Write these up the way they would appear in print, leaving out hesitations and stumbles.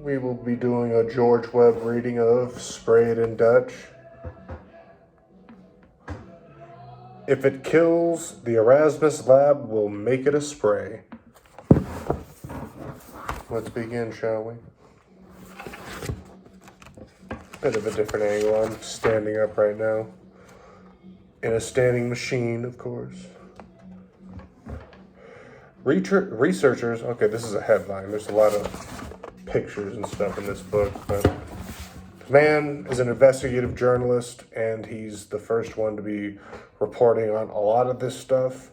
we will be doing a George Webb reading of Spray It in Dutch. If it kills, the Erasmus lab will make it a spray. Let's begin, shall we? Bit of a different angle. I'm standing up right now. In a standing machine, of course. Researchers, okay, this is a headline. There's a lot of pictures and stuff in this book, but the man is an investigative journalist, and he's the first one to be reporting on a lot of this stuff,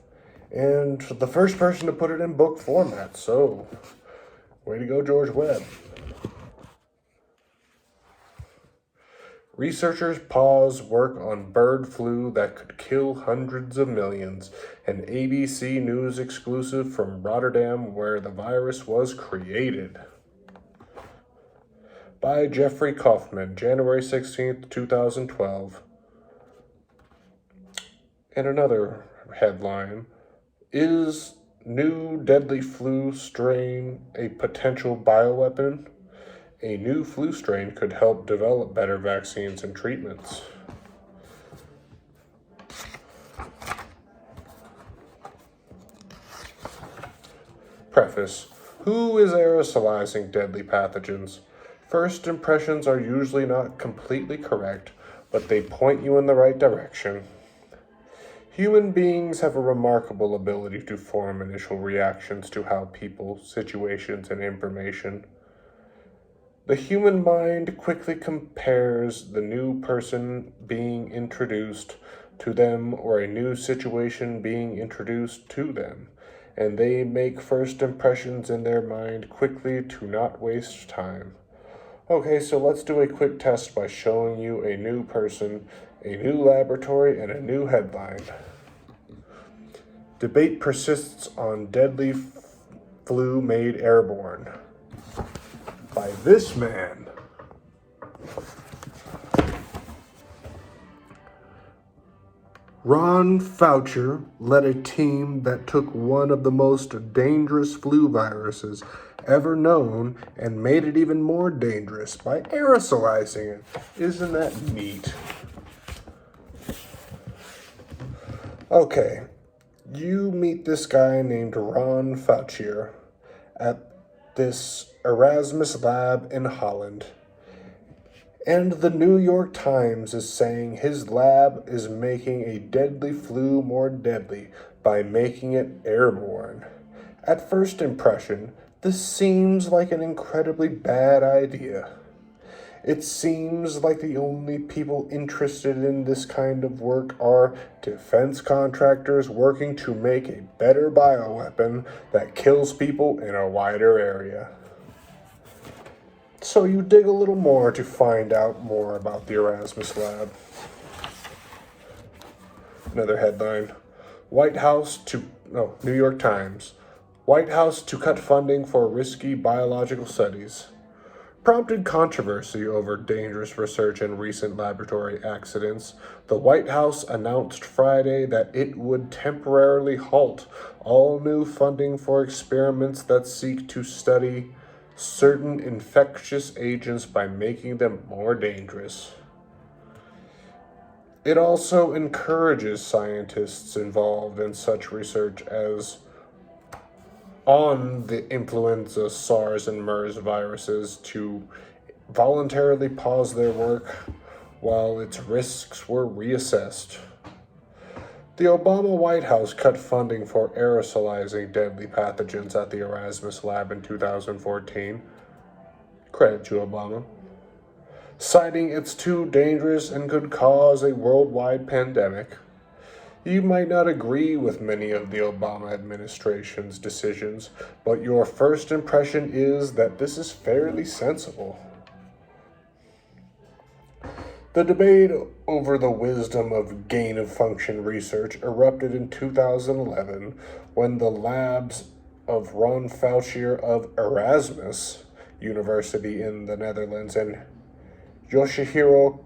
and the first person to put it in book format. So, way to go, George Webb. Researchers pause work on bird flu that could kill hundreds of millions. An ABC News exclusive from Rotterdam, where the virus was created. By Jeffrey Kaufman, January 16th, 2012. And another headline, is new deadly flu strain a potential bioweapon? A new flu strain could help develop better vaccines and treatments. Preface. Who is aerosolizing deadly pathogens? First impressions are usually not completely correct, but they point you in the right direction. Human beings have a remarkable ability to form initial reactions to how people, situations, and information. The human mind quickly compares the new person being introduced to them or a new situation being introduced to them, and they make first impressions in their mind quickly to not waste time. Okay, so let's do a quick test by showing you a new person, a new laboratory, and a new headline. Debate persists on deadly flu made airborne. By this man. Ron Fauci led a team that took one of the most dangerous flu viruses ever known and made it even more dangerous by aerosolizing it. Isn't that neat? Okay, you meet this guy named Ron Fauci at this Erasmus lab in Holland. And the New York Times is saying his lab is making a deadly flu more deadly by making it airborne. At first impression, this seems like an incredibly bad idea. It seems like the only people interested in this kind of work are defense contractors working to make a better bioweapon that kills people in a wider area. So you dig a little more to find out more about the Erasmus lab. Another headline. New York Times. White House to cut funding for risky biological studies. Prompted controversy over dangerous research and recent laboratory accidents, the White House announced Friday that it would temporarily halt all new funding for experiments that seek to study certain infectious agents by making them more dangerous. It also encourages scientists involved in such research as on the influenza, SARS, and MERS viruses to voluntarily pause their work while its risks were reassessed. The Obama White House cut funding for aerosolizing deadly pathogens at the Erasmus lab in 2014. Credit to Obama. Citing it's too dangerous and could cause a worldwide pandemic. You might not agree with many of the Obama administration's decisions, but your first impression is that this is fairly sensible. The debate over the wisdom of gain-of-function research erupted in 2011 when the labs of Ron Fauci of Erasmus University in the Netherlands and Yoshihiro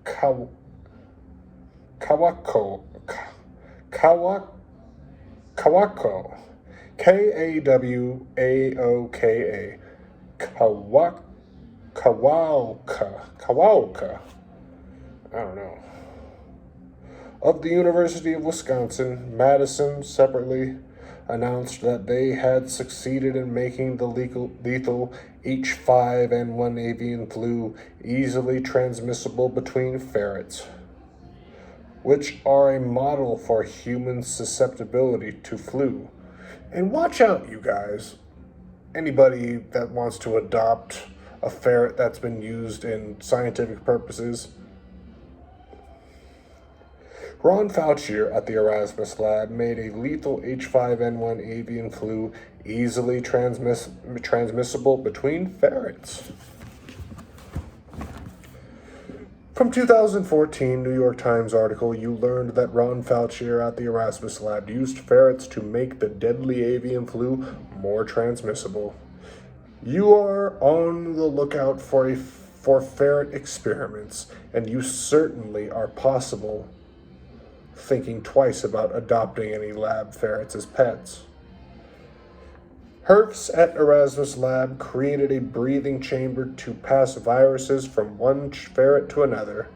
Kawako, Kawaoka, Kawaoka, Kawauka, I don't know, of the University of Wisconsin, Madison separately announced that they had succeeded in making the lethal H5N1 avian flu easily transmissible between ferrets, which are a model for human susceptibility to flu. And watch out, you guys. Anybody that wants to adopt a ferret that's been used in scientific purposes. Ron Faucier at the Erasmus lab made a lethal H5N1 avian flu easily transmissible between ferrets. From 2014 New York Times article, you learned that Ron Faucier at the Erasmus lab used ferrets to make the deadly avian flu more transmissible. You are on the lookout for ferret experiments, and you certainly are possible thinking twice about adopting any lab ferrets as pets. Herfs at Erasmus Lab created a breathing chamber to pass viruses from one ferret to another.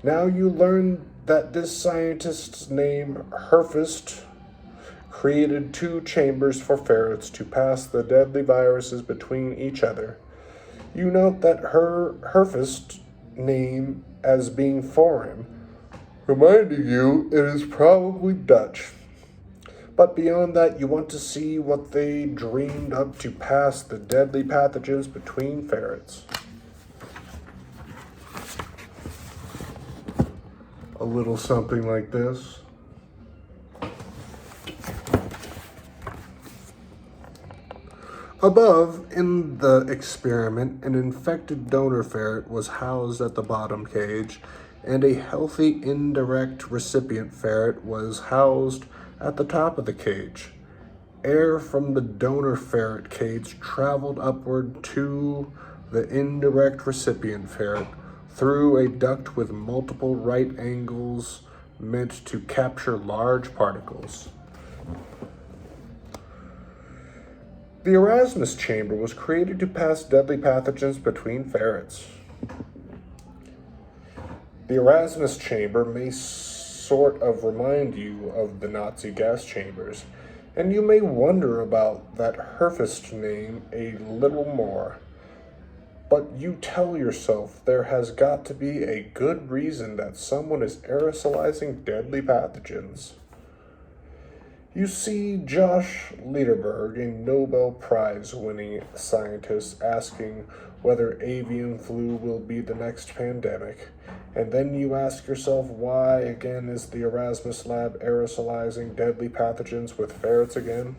Now you learn that this scientist's name, Herfist, created 2 chambers for ferrets to pass the deadly viruses between each other. You note that Herfist's name as being foreign, reminding you it is probably Dutch. But beyond that, you want to see what they dreamed up to pass the deadly pathogens between ferrets. A little something like this. Above, in the experiment, an infected donor ferret was housed at the bottom cage, and a healthy indirect recipient ferret was housed at the top of the cage. Air from the donor ferret cage traveled upward to the indirect recipient ferret through a duct with multiple right angles meant to capture large particles. The Erasmus chamber was created to pass deadly pathogens between ferrets. The Erasmus chamber may sort of remind you of the Nazi gas chambers, and you may wonder about that Herfist name a little more. But you tell yourself there has got to be a good reason that someone is aerosolizing deadly pathogens. You see Josh Lederberg, a Nobel Prize-winning scientist, asking whether avian flu will be the next pandemic, and then you ask yourself why again is the Erasmus lab aerosolizing deadly pathogens with ferrets again?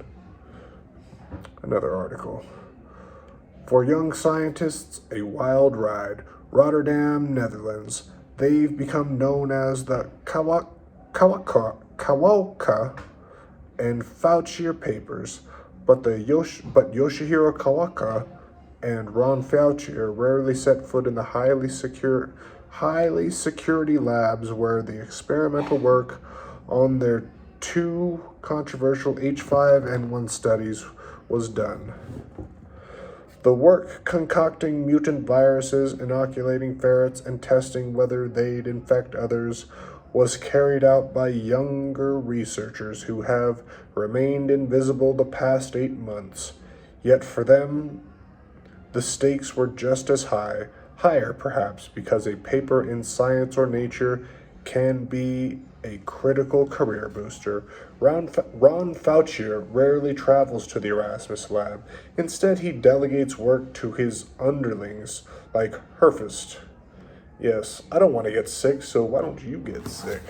Another article. For young scientists, a wild ride. Rotterdam, Netherlands. They've become known as the Kawauka and Faucier papers, but Yoshihiro Kawauka and Ron Faucier rarely set foot in the highly security labs where the experimental work on their 2 controversial H5N1 studies was done. The work concocting mutant viruses, inoculating ferrets, and testing whether they'd infect others was carried out by younger researchers who have remained invisible the past 8 months. Yet for them, the stakes were just as high, higher perhaps, because a paper in Science or Nature can be a critical career booster. Ron Faucier rarely travels to the Erasmus lab. Instead, he delegates work to his underlings, like Herfist. Yes, I don't want to get sick, so why don't you get sick?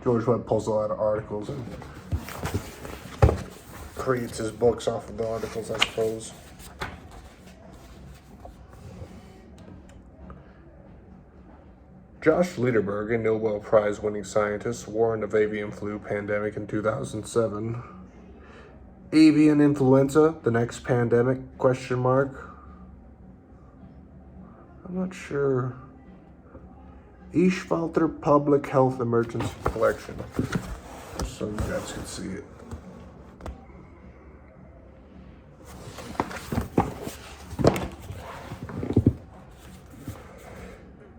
George Webb pulls a lot of articles and creates his books off of the articles, I suppose. Josh Lederberg, a Nobel Prize-winning scientist, warned of avian flu pandemic in 2007. Avian influenza, the next pandemic, ? I'm not sure. Eschwalter Public Health Emergency Collection. So you guys can see it.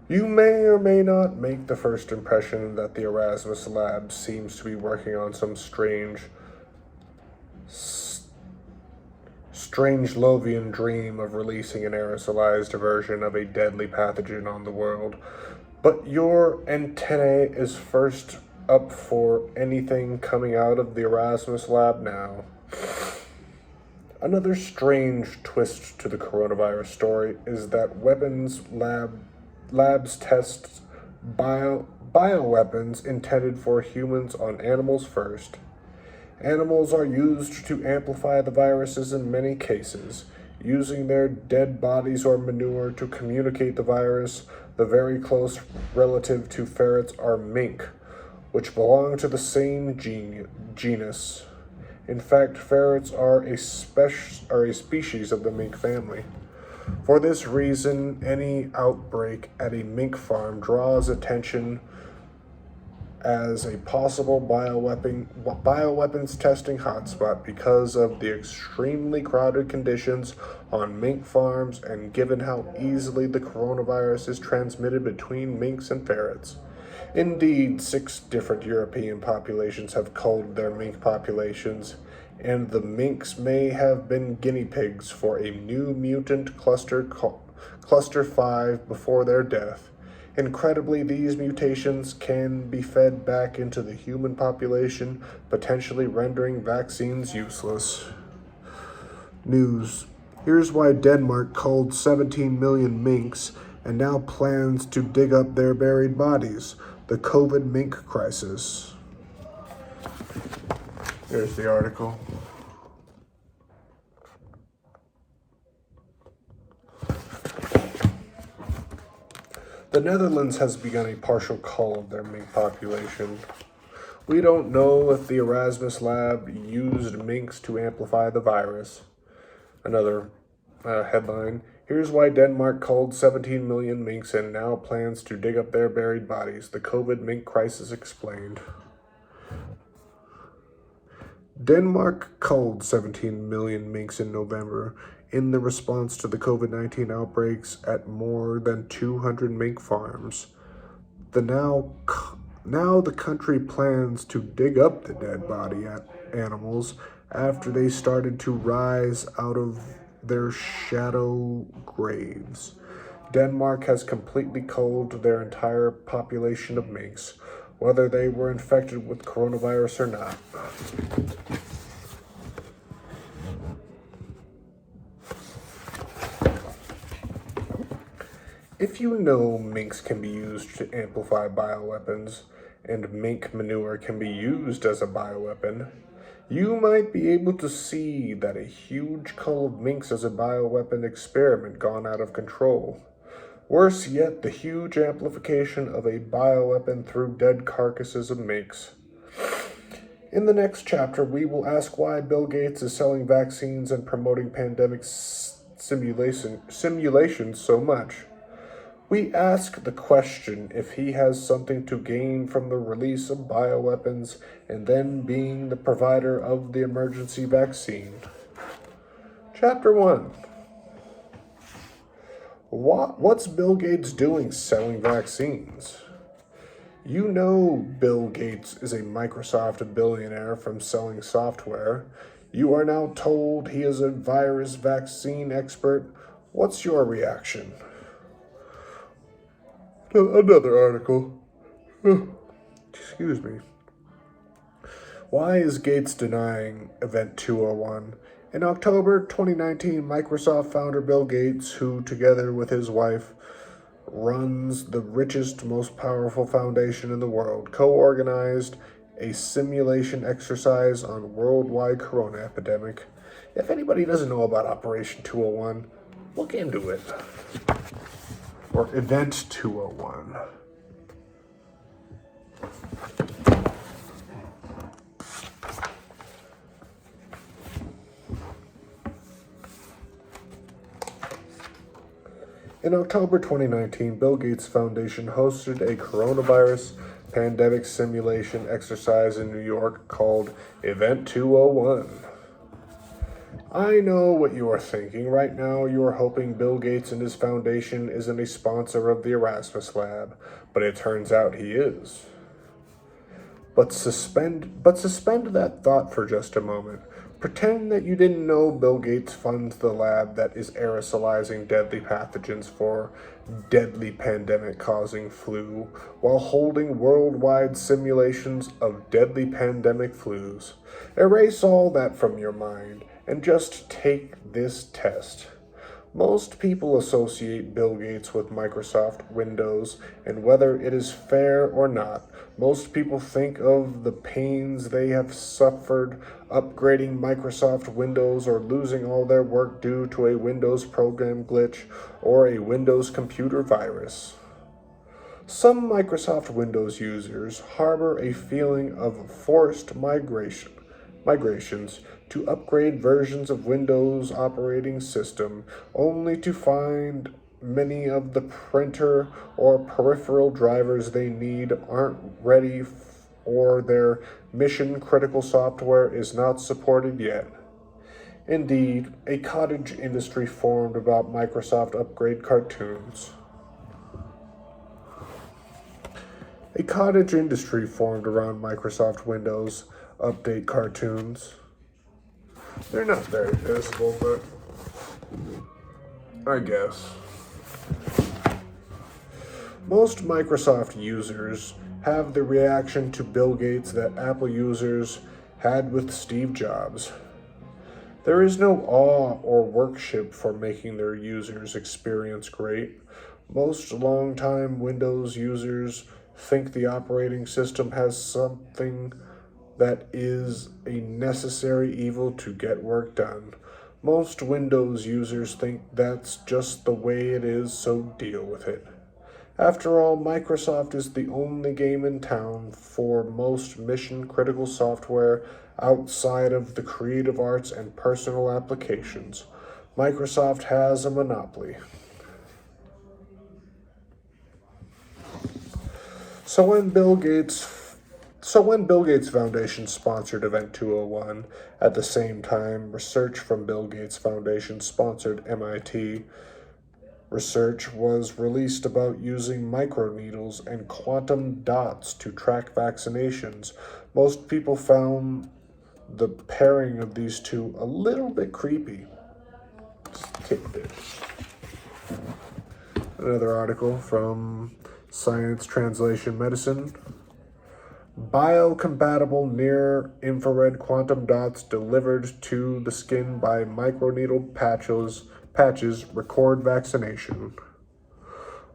You may or may not make the first impression that the Erasmus lab seems to be working on some strange Lovian dream of releasing an aerosolized version of a deadly pathogen on the world. But your antennae is first up for anything coming out of the Erasmus lab now. Another strange twist to the coronavirus story is that labs test bioweapons intended for humans on animals first. Animals are used to amplify the viruses in many cases, using their dead bodies or manure to communicate the virus. The very close relative to ferrets are mink, which belong to the same genus. In fact, ferrets are a species of the mink family. For this reason, any outbreak at a mink farm draws attention as a possible bioweapons testing hotspot because of the extremely crowded conditions on mink farms and given how easily the coronavirus is transmitted between minks and ferrets. Indeed, 6 different European populations have culled their mink populations, and the minks may have been guinea pigs for a new mutant cluster 5 before their death. Incredibly, these mutations can be fed back into the human population, potentially rendering vaccines useless. News. Here's why Denmark culled 17 million minks and now plans to dig up their buried bodies. The COVID mink crisis. Here's the article. The Netherlands has begun a partial cull of their mink population. We don't know if the Erasmus lab used minks to amplify the virus. Another headline. Here's why Denmark culled 17 million minks and now plans to dig up their buried bodies. The COVID mink crisis explained. Denmark culled 17 million minks in November in the response to the COVID-19 outbreaks at more than 200 mink farms. Now the country plans to dig up the dead body animals after they started to rise out of their shadow graves. Denmark has completely culled their entire population of minks, whether they were infected with coronavirus or not. If you know minks can be used to amplify bioweapons, and mink manure can be used as a bioweapon, you might be able to see that a huge cull of minks as a bioweapon experiment gone out of control. Worse yet, the huge amplification of a bioweapon through dead carcasses of minks. In the next chapter, we will ask why Bill Gates is selling vaccines and promoting pandemic simulations so much. We ask the question if he has something to gain from the release of bioweapons and then being the provider of the emergency vaccine. Chapter 1. What's Bill Gates doing selling vaccines? You know Bill Gates is a Microsoft billionaire from selling software. You are now told he is a virus vaccine expert. What's your reaction? Another article. Excuse me. Why is Gates denying Event 201? In October 2019, Microsoft founder Bill Gates, who together with his wife runs the richest, most powerful foundation in the world, co-organized a simulation exercise on worldwide corona epidemic. If anybody doesn't know about Operation 201, look into it. Or Event 201. In October 2019, Bill Gates Foundation hosted a coronavirus pandemic simulation exercise in New York called Event 201. I know what you are thinking. Right now, you are hoping Bill Gates and his foundation isn't a sponsor of the Erasmus lab, but it turns out he is. But suspend that thought for just a moment. Pretend that you didn't know Bill Gates funds the lab that is aerosolizing deadly pathogens for deadly pandemic causing flu while holding worldwide simulations of deadly pandemic flus. Erase all that from your mind and just take this test. Most people associate Bill Gates with Microsoft Windows, and whether it is fair or not, most people think of the pains they have suffered upgrading Microsoft Windows or losing all their work due to a Windows program glitch or a Windows computer virus. Some Microsoft Windows users harbor a feeling of forced migrations to upgrade versions of Windows operating system only to find many of the printer or peripheral drivers they need aren't ready or their mission critical software is not supported yet. Indeed, a cottage industry formed about Microsoft upgrade cartoons. A cottage industry formed around Microsoft Windows update cartoons. They're not very visible, but I guess. Most Microsoft users have the reaction to Bill Gates that Apple users had with Steve Jobs. There is no awe or worship for making their users' experience great. Most longtime Windows users think the operating system has something that is a necessary evil to get work done. Most Windows users think that's just the way it is, so deal with it. After all, Microsoft is the only game in town for most mission-critical software outside of the creative arts and personal applications. Microsoft has a monopoly. So when Bill Gates Foundation sponsored Event 201, at the same time, research from Bill Gates Foundation sponsored MIT research was released about using microneedles and quantum dots to track vaccinations. Most people found the pairing of these two a little bit creepy. Tidbit. Another article from Science Translation Medicine. Biocompatible near-infrared quantum dots delivered to the skin by microneedle patches record vaccination.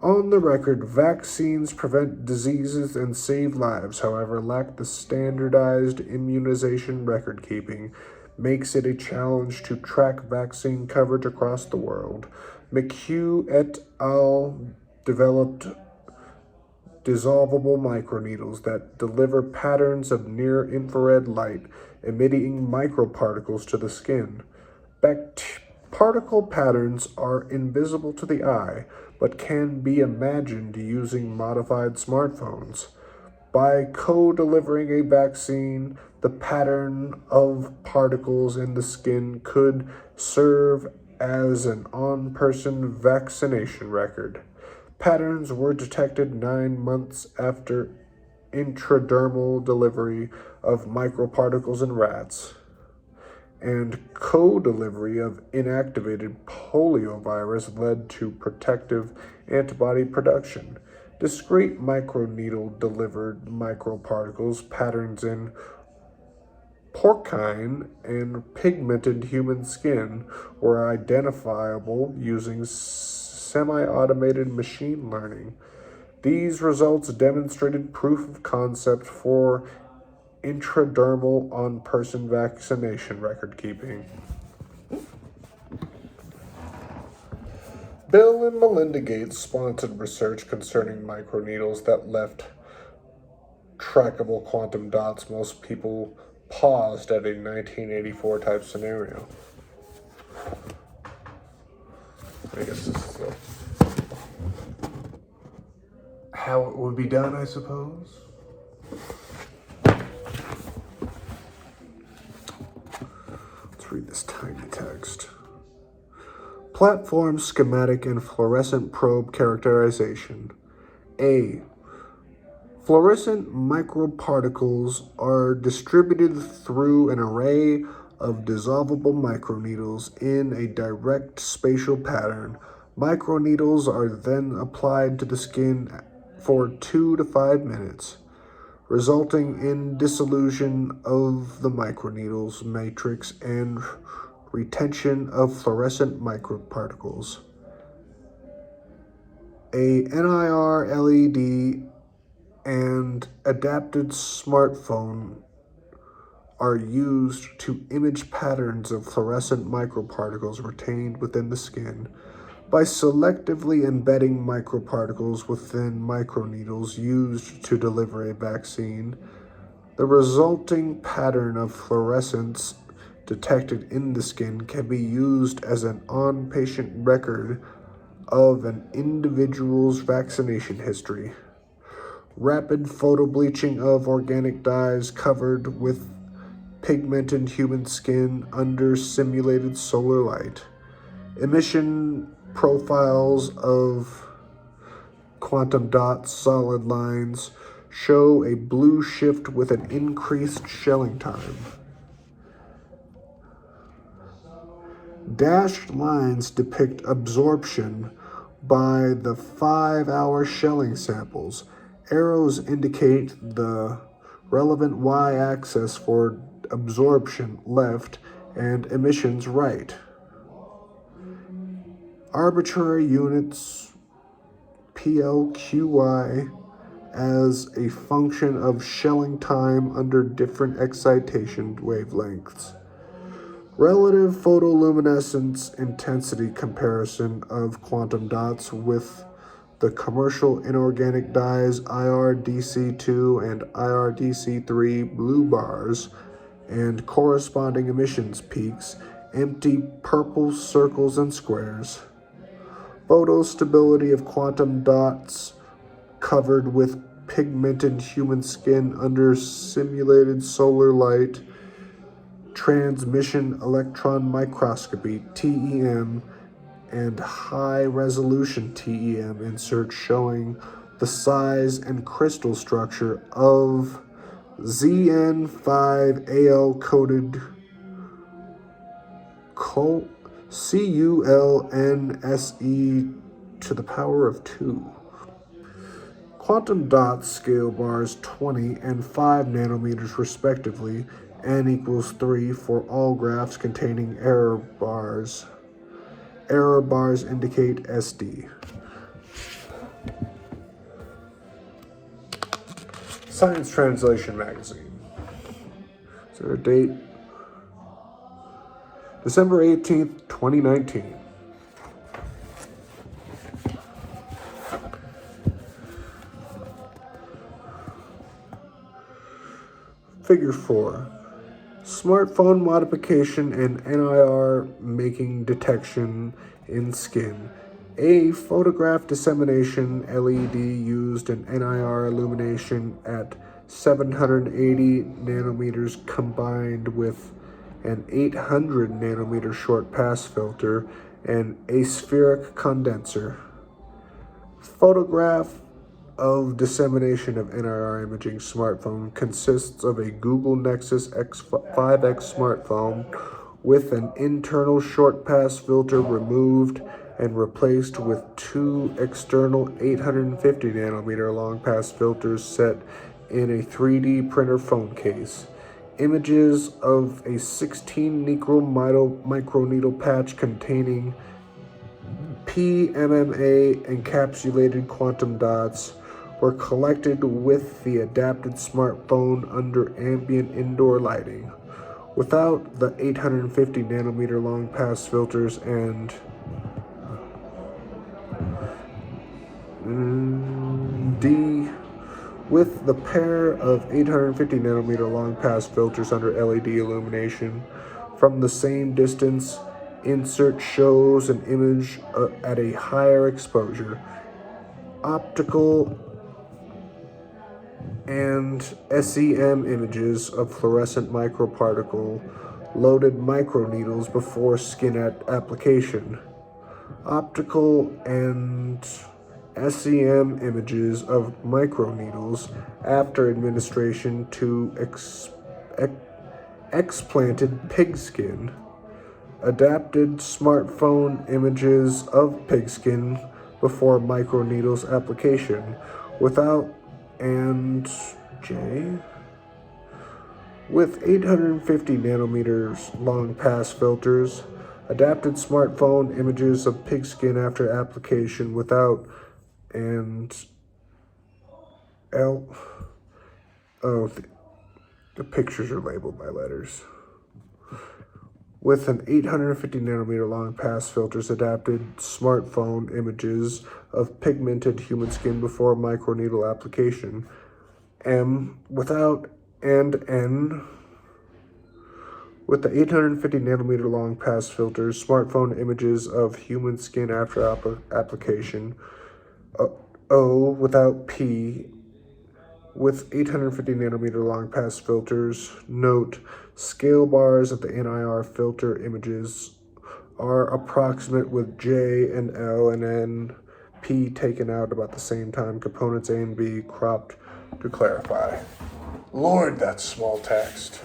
On the record, vaccines prevent diseases and save lives, however, lack the standardized immunization record keeping, makes it a challenge to track vaccine coverage across the world. McHugh et al. Developed dissolvable microneedles that deliver patterns of near-infrared light, emitting microparticles to the skin. Particle patterns are invisible to the eye, but can be imagined using modified smartphones. By co-delivering a vaccine, the pattern of particles in the skin could serve as an on-person vaccination record. Patterns were detected 9 months after intradermal delivery of microparticles in rats, and co-delivery of inactivated poliovirus led to protective antibody production. Discrete microneedle-delivered microparticles patterns in porcine and pigmented human skin were identifiable using semi-automated machine learning. These results demonstrated proof of concept for intradermal on-person vaccination record keeping. Bill and Melinda Gates sponsored research concerning microneedles that left trackable quantum dots. Most people paused at a 1984 type scenario. I guess this is how it would be done, I suppose. Let's read this time. tiny text. Platform schematic and fluorescent probe characterization. A. Fluorescent microparticles are distributed through an array of dissolvable microneedles in a direct spatial pattern. Microneedles are then applied to the skin for 2 to 5 minutes, resulting in dissolution of the microneedles matrix and retention of fluorescent microparticles. A NIR LED and adapted smartphone are used to image patterns of fluorescent microparticles retained within the skin. By selectively embedding microparticles within microneedles used to deliver a vaccine, the resulting pattern of fluorescence detected in the skin can be used as an on-patient record of an individual's vaccination history. Rapid photobleaching of organic dyes covered with pigmented human skin under simulated solar light. Emission profiles of quantum dots solid lines show a blue shift with an increased shelling time. Dashed lines depict absorption by the 5-hour shelling samples. Arrows indicate the relevant y-axis for absorption left and emissions right. Arbitrary units PLQY as a function of shelling time under different excitation wavelengths. Relative photoluminescence intensity comparison of quantum dots with the commercial inorganic dyes IRDC2 and IRDC3 blue bars and corresponding emissions peaks, empty purple circles and squares. Photostability of quantum dots covered with pigmented human skin under simulated solar light, transmission electron microscopy TEM, and high-resolution TEM inserts showing the size and crystal structure of ZN5AL-coded CULNSE to the power of 2. Quantum dots scale bars 20 and 5 nanometers respectively, n equals 3 for all graphs containing error bars. Error bars indicate SD. Science Translation Magazine. Is there a date? December 18th, 2019. Figure 4. Smartphone modification and NIR making detection in skin. A photograph dissemination LED used in NIR illumination at 780 nanometers combined with an 800 nanometer short pass filter and aspheric condenser. Photograph of dissemination of NIR imaging smartphone consists of a Google Nexus X5X smartphone with an internal short pass filter removed and replaced with 2 external 850 nanometer long pass filters set in a 3D printer phone case. Images of a 16 microneedle patch containing PMMA encapsulated quantum dots were collected with the adapted smartphone under ambient indoor lighting, without the 850 nanometer long pass filters and D with the pair of 850 nanometer long pass filters under LED illumination. From the same distance, insert shows an image at a higher exposure. Optical and SEM images of fluorescent microparticle loaded microneedles before skin application, optical and SEM images of microneedles after administration to explanted pigskin, adapted smartphone images of pigskin before microneedles application, without and J. With 850 nanometers long pass filters, adapted smartphone images of pigskin after application without and L. Oh, the pictures are labeled by letters. With an 850 nanometer long pass filters, adapted smartphone images of pigmented human skin before microneedle application. M without and N. With the 850 nanometer long pass filters, smartphone images of human skin after application. O without P. With 850 nanometer long pass filters, note scale bars of the NIR filter images are approximate with J and L and N, P taken out about the same time, components A and B cropped to clarify. Lord, that's small text.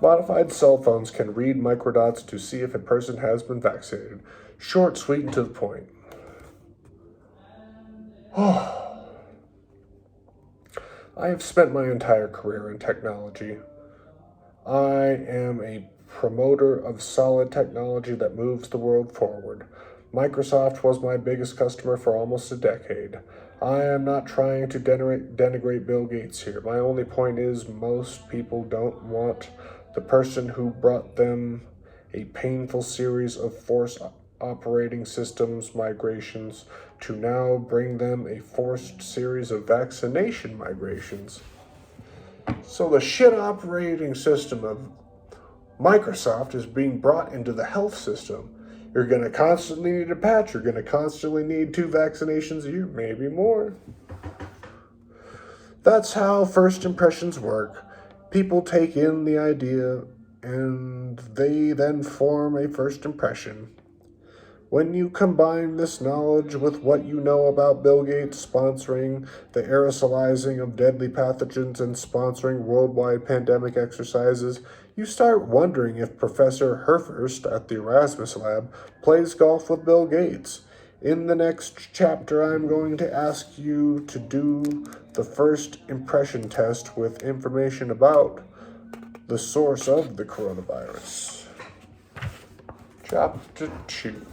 Modified cell phones can read microdots to see if a person has been vaccinated. Short, sweet, and to the point. I have spent my entire career in technology. I am a promoter of solid technology that moves the world forward. Microsoft was my biggest customer for almost a decade. I am not trying to denigrate Bill Gates here. My only point is most people don't want the person who brought them a painful series of forced operating systems migrations to now bring them a forced series of vaccination migrations. So the shit operating system of Microsoft is being brought into the health system. You're going to constantly need a patch. You're going to constantly need 2 vaccinations a year, maybe more. That's how first impressions work. People take in the idea and they then form a first impression. When you combine this knowledge with what you know about Bill Gates sponsoring the aerosolizing of deadly pathogens and sponsoring worldwide pandemic exercises, you start wondering if Professor Herfurst at the Erasmus lab plays golf with Bill Gates. In the next chapter, I'm going to ask you to do the first impression test with information about the source of the coronavirus. Chapter 2.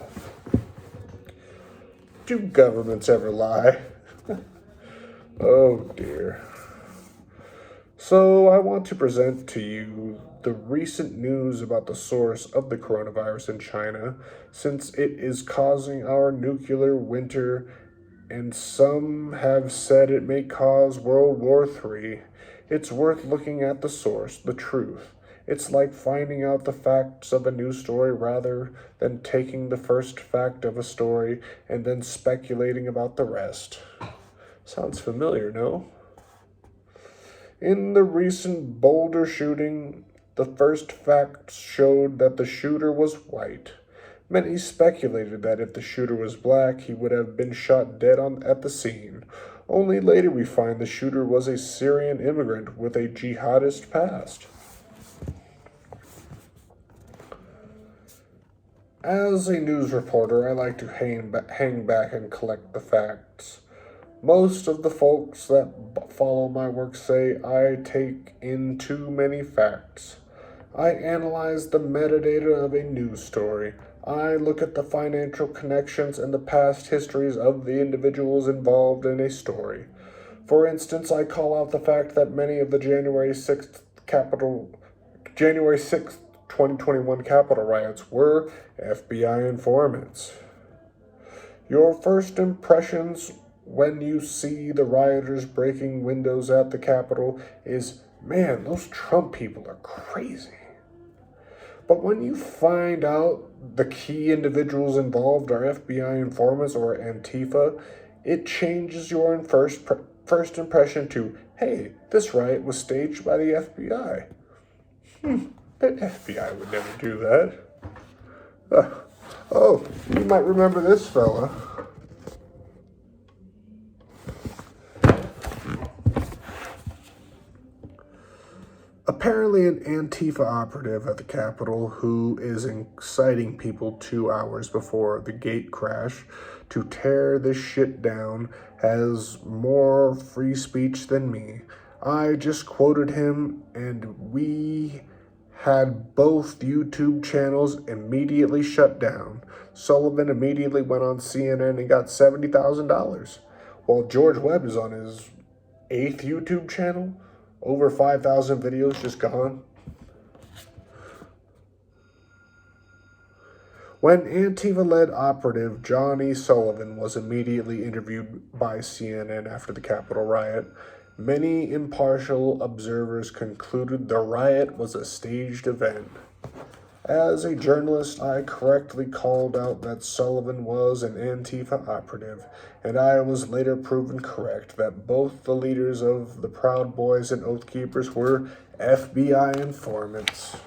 Do governments ever lie? Oh dear. So I want to present to you the recent news about the source of the coronavirus in China, since it is causing our nuclear winter, and some have said it may cause World War III. It's worth looking at the source, the truth. It's like finding out the facts of a news story rather than taking the first fact of a story and then speculating about the rest. Sounds familiar, no? In the recent Boulder shooting, the first facts showed that the shooter was white. Many speculated that if the shooter was black, he would have been shot dead at the scene. Only later we find the shooter was a Syrian immigrant with a jihadist past. As a news reporter, I like to hang back and collect the facts. Most of the folks that follow my work say I take in too many facts. I analyze the metadata of a news story. I look at the financial connections and the past histories of the individuals involved in a story. For instance, I call out the fact that many of the January 6th 2021 Capitol riots were FBI informants. Your first impressions when you see the rioters breaking windows at the Capitol is, man, those Trump people are crazy. But when you find out the key individuals involved are FBI informants or Antifa, it changes your first impression to, hey, this riot was staged by the FBI. The FBI would never do that. Oh, you might remember this fella. Apparently an Antifa operative at the Capitol who is inciting people 2 hours before the gate crash to tear this shit down has more free speech than me. I just quoted him, and we had both YouTube channels immediately shut down. Sullivan immediately went on CNN and got $70,000, while George Webb is on his 8th YouTube channel. Over 5,000 videos just gone. When Antifa-led operative Johnny Sullivan was immediately interviewed by CNN after the Capitol riot, many impartial observers concluded the riot was a staged event. As a journalist, I correctly called out that Sullivan was an Antifa operative, and I was later proven correct that both the leaders of the Proud Boys and Oath Keepers were FBI informants.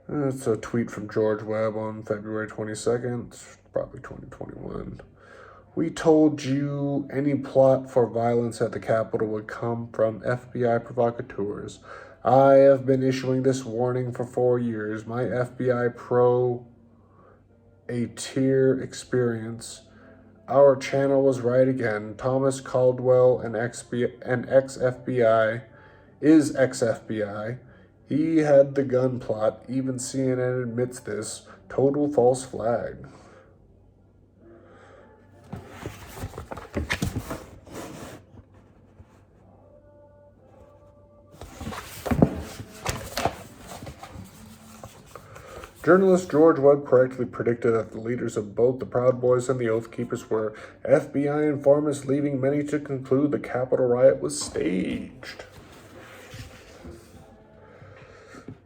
It's a tweet from George Webb on February 22nd, probably 2021. We told you any plot for violence at the Capitol would come from FBI provocateurs. I have been issuing this warning for 4 years. My FBI a tier experience. Our channel was right again. Thomas Caldwell, an ex-FBI, is ex-FBI. He had the gun plot. Even CNN admits this. Total false flag. Journalist George Webb correctly predicted that the leaders of both the Proud Boys and the Oath Keepers were FBI informants, leaving many to conclude the Capitol riot was staged.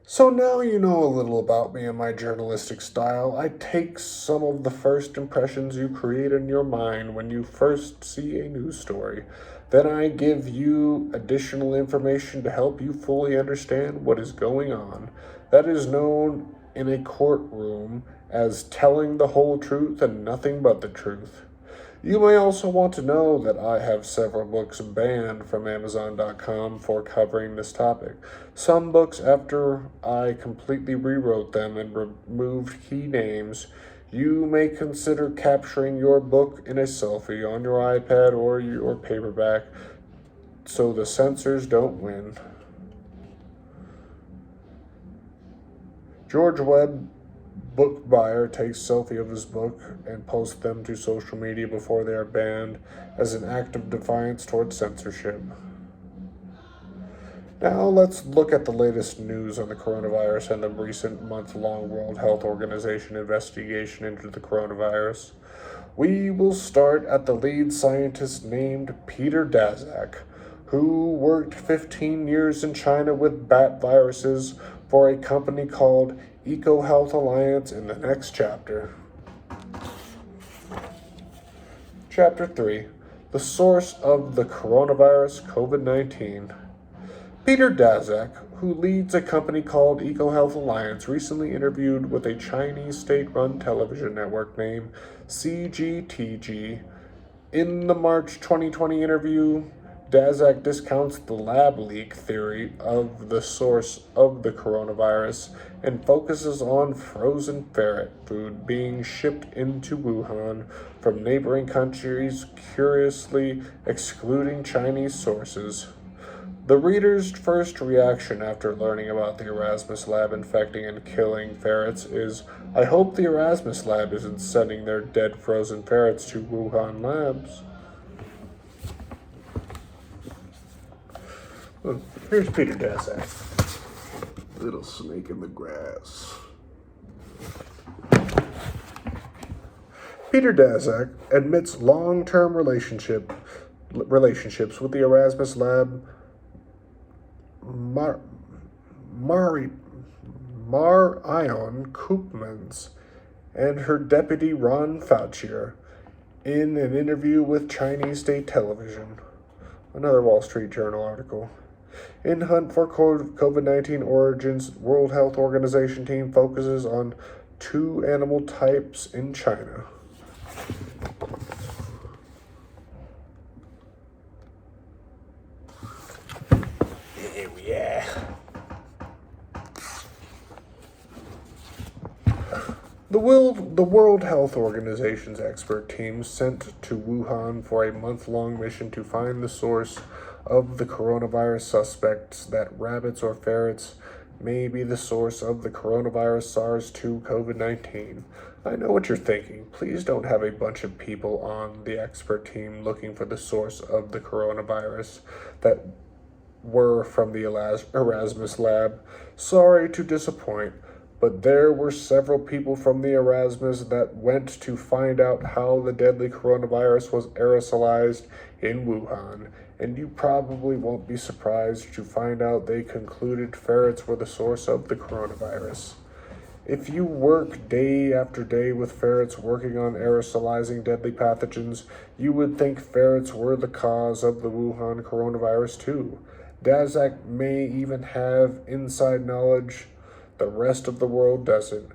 So now you know a little about me and my journalistic style. I take some of the first impressions you create in your mind when you first see a news story. Then I give you additional information to help you fully understand what is going on. That is known in a courtroom as telling the whole truth and nothing but the truth. You may also want to know that I have several books banned from Amazon.com for covering this topic. Some books, after I completely rewrote them and removed key names, you may consider capturing your book in a selfie on your iPad or your paperback so the censors don't win. George Webb, book buyer, takes selfie of his book and posts them to social media before they are banned as an act of defiance towards censorship. Now let's look at the latest news on the coronavirus and the recent month-long World Health Organization investigation into the coronavirus. We will start at the lead scientist named Peter Daszak, who worked 15 years in China with bat viruses for a company called EcoHealth Alliance in the next chapter. Chapter 3. The source of the coronavirus COVID-19. Peter Daszak, who leads a company called EcoHealth Alliance, recently interviewed with a Chinese state-run television network named CGTG. In the March 2020 interview, Daszak discounts the lab leak theory of the source of the coronavirus and focuses on frozen ferret food being shipped into Wuhan from neighboring countries, curiously excluding Chinese sources. The reader's first reaction after learning about the Erasmus lab infecting and killing ferrets is, I hope the Erasmus lab isn't sending their dead frozen ferrets to Wuhan labs. Well, here's Peter Daszak. Little snake in the grass. Peter Daszak admits long-term relationships with the Erasmus lab Mar- Mari- Marion Koopmans and her deputy Ron Faucier in an interview with Chinese state television. Another Wall Street Journal article. In hunt for COVID-19 origins, World Health Organization team focuses on 2 animal types in China. Yeah. The World Health Organization's expert team sent to Wuhan for a month-long mission to find the source of the coronavirus suspects that rabbits or ferrets may be the source of the coronavirus SARS-2 COVID-19. I know what you're thinking. Please don't have a bunch of people on the expert team looking for the source of the coronavirus that were from the Erasmus lab. Sorry to disappoint, but there were several people from the Erasmus that went to find out how the deadly coronavirus was aerosolized in Wuhan, and you probably won't be surprised to find out they concluded ferrets were the source of the coronavirus. If you work day after day with ferrets working on aerosolizing deadly pathogens, you would think ferrets were the cause of the Wuhan coronavirus too. Daszak may even have inside knowledge the rest of the world doesn't.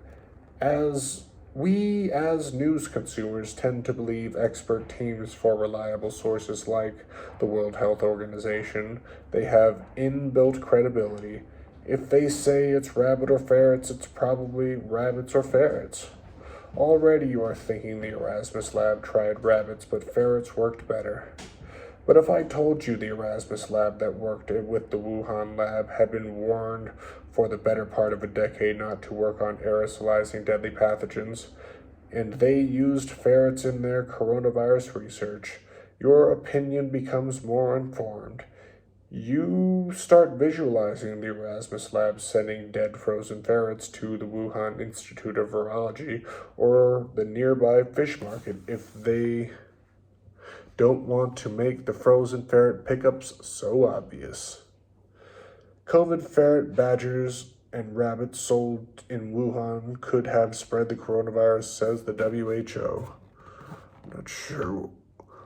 As news consumers tend to believe expert teams for reliable sources like the World Health Organization, they have inbuilt credibility. If they say it's rabbit or ferrets, it's probably rabbits or ferrets. Already you are thinking the Erasmus lab tried rabbits, but ferrets worked better. But if I told you the Erasmus lab that worked with the Wuhan lab had been warned for the better part of a decade not to work on aerosolizing deadly pathogens, and they used ferrets in their coronavirus research, your opinion becomes more informed. You start visualizing the Erasmus lab sending dead frozen ferrets to the Wuhan Institute of Virology or the nearby fish market if they don't want to make the frozen ferret pickups so obvious. COVID ferret badgers and rabbits sold in Wuhan could have spread the coronavirus, says the WHO. I'm not sure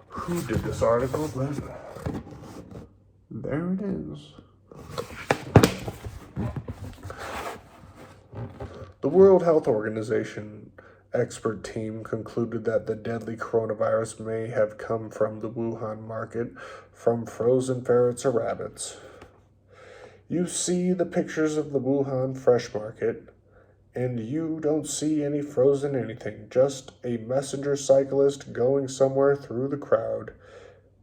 who did this article, but there it is. The World Health Organization expert team concluded that the deadly coronavirus may have come from the Wuhan market from frozen ferrets or rabbits. You see the pictures of the Wuhan fresh market, and you don't see any frozen anything, just a messenger cyclist going somewhere through the crowd.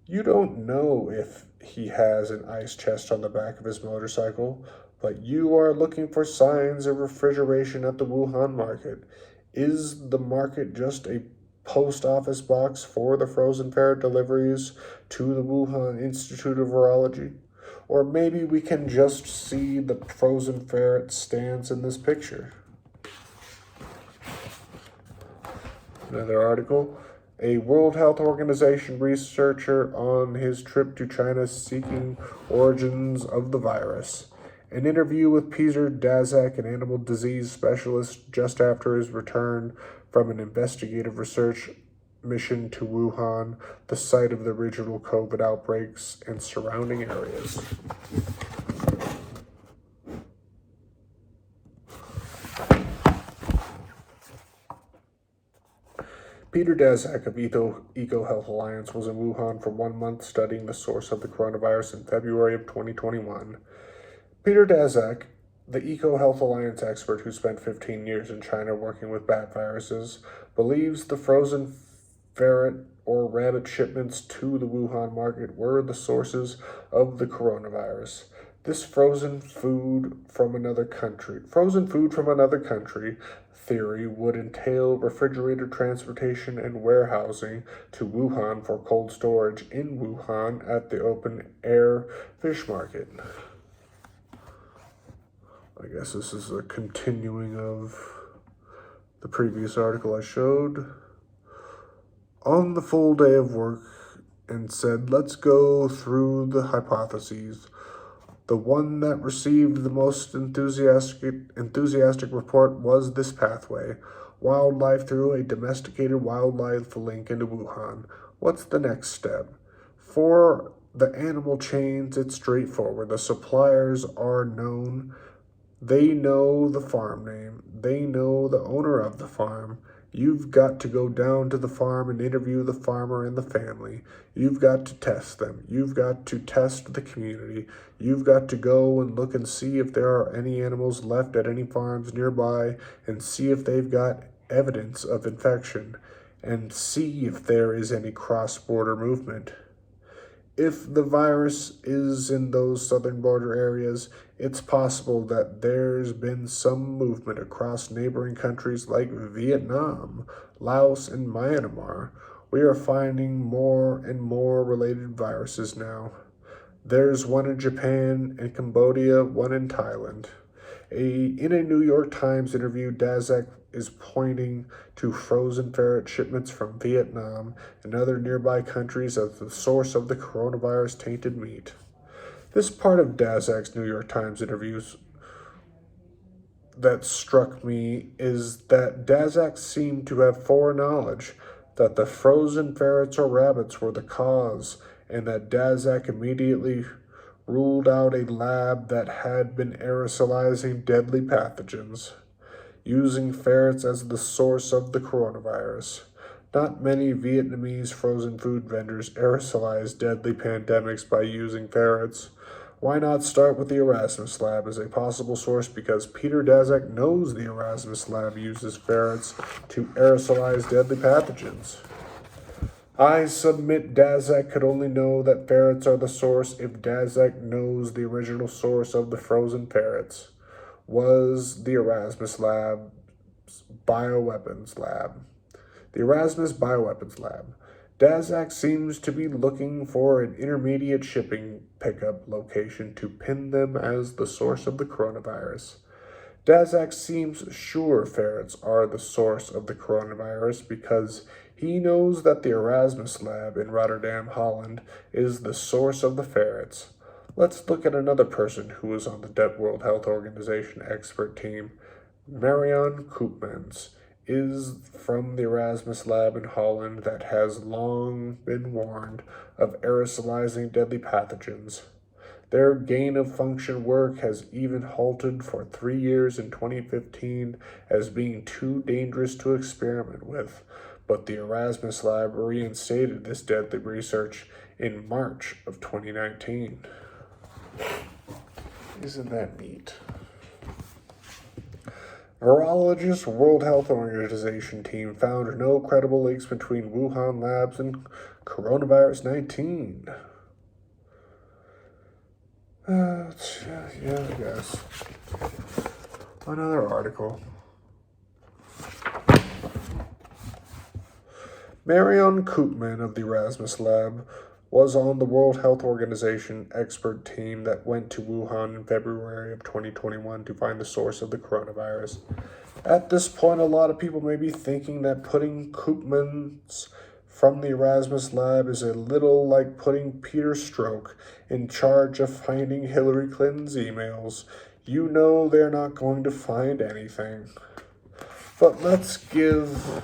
You don't know if he has an ice chest on the back of his motorcycle, but you are looking for signs of refrigeration at the Wuhan market. Is the market just a post office box for the frozen ferret deliveries to the Wuhan Institute of Virology? Or maybe we can just see the frozen ferret stands in this picture. Another article. A World Health Organization researcher on his trip to China seeking origins of the virus. An interview with Peter Daszak, an animal disease specialist, just after his return from an investigative research mission to Wuhan, the site of the original COVID outbreaks and surrounding areas. Peter Daszak of EcoHealth Alliance was in Wuhan for 1 month studying the source of the coronavirus in February of 2021. Peter Daszak, the EcoHealth Alliance expert who spent 15 years in China working with bat viruses, believes the frozen ferret or rabbit shipments to the Wuhan market were the sources of the coronavirus. This frozen food from another country theory would entail refrigerator transportation and warehousing to Wuhan for cold storage in Wuhan at the open air fish market. I guess this is a continuing of the previous article I showed. On the full day of work and said, let's go through the hypotheses. The one that received the most enthusiastic report was this pathway. Wildlife through a domesticated wildlife link into Wuhan. What's the next step? For the animal chains, it's straightforward. The suppliers are known. They know the farm name. They know the owner of the farm. You've got to go down to the farm and interview the farmer and the family. You've got to test them. You've got to test the community. You've got to go and look and see if there are any animals left at any farms nearby and see if they've got evidence of infection and see if there is any cross-border movement. If the virus is in those southern border areas, it's possible that there's been some movement across neighboring countries like Vietnam, Laos, and Myanmar. We are finding more and more related viruses now. There's one in Japan and Cambodia, one in Thailand. In a New York Times interview, Daszak is pointing to frozen ferret shipments from Vietnam and other nearby countries as the source of the coronavirus tainted meat. This part of Daszak's New York Times interviews that struck me is that Daszak seemed to have foreknowledge that the frozen ferrets or rabbits were the cause, and that Daszak immediately ruled out a lab that had been aerosolizing deadly pathogens, using ferrets as the source of the coronavirus. Not many Vietnamese frozen food vendors aerosolize deadly pandemics by using ferrets. Why not start with the Erasmus lab as a possible source? Because Peter Daszak knows the Erasmus lab uses ferrets to aerosolize deadly pathogens. I submit Daszak could only know that ferrets are the source if Daszak knows the original source of the frozen ferrets was the Erasmus bioweapons lab. The Erasmus bioweapons lab. Daszak seems to be looking for an intermediate shipping pickup location to pin them as the source of the coronavirus. Daszak seems sure ferrets are the source of the coronavirus because he knows that the Erasmus lab in Rotterdam, Holland, is the source of the ferrets. Let's look at another person who was on the World Health Organization expert team. Marion Koopmans is from the Erasmus lab in Holland that has long been warned of aerosolizing deadly pathogens. Their gain-of-function work has even halted for 3 years in 2015 as being too dangerous to experiment with, but the Erasmus lab reinstated this deadly research in March of 2019. Isn't that neat? Virologist World Health Organization team found no credible links between Wuhan labs and coronavirus 19. I guess. Another article. Marion Koopman of the Erasmus Lab was on the World Health Organization expert team that went to Wuhan in February of 2021 to find the source of the coronavirus. At this point, a lot of people may be thinking that putting Koopmans from the Erasmus Lab is a little like putting Peter Strzok in charge of finding Hillary Clinton's emails. You know they're not going to find anything. But let's give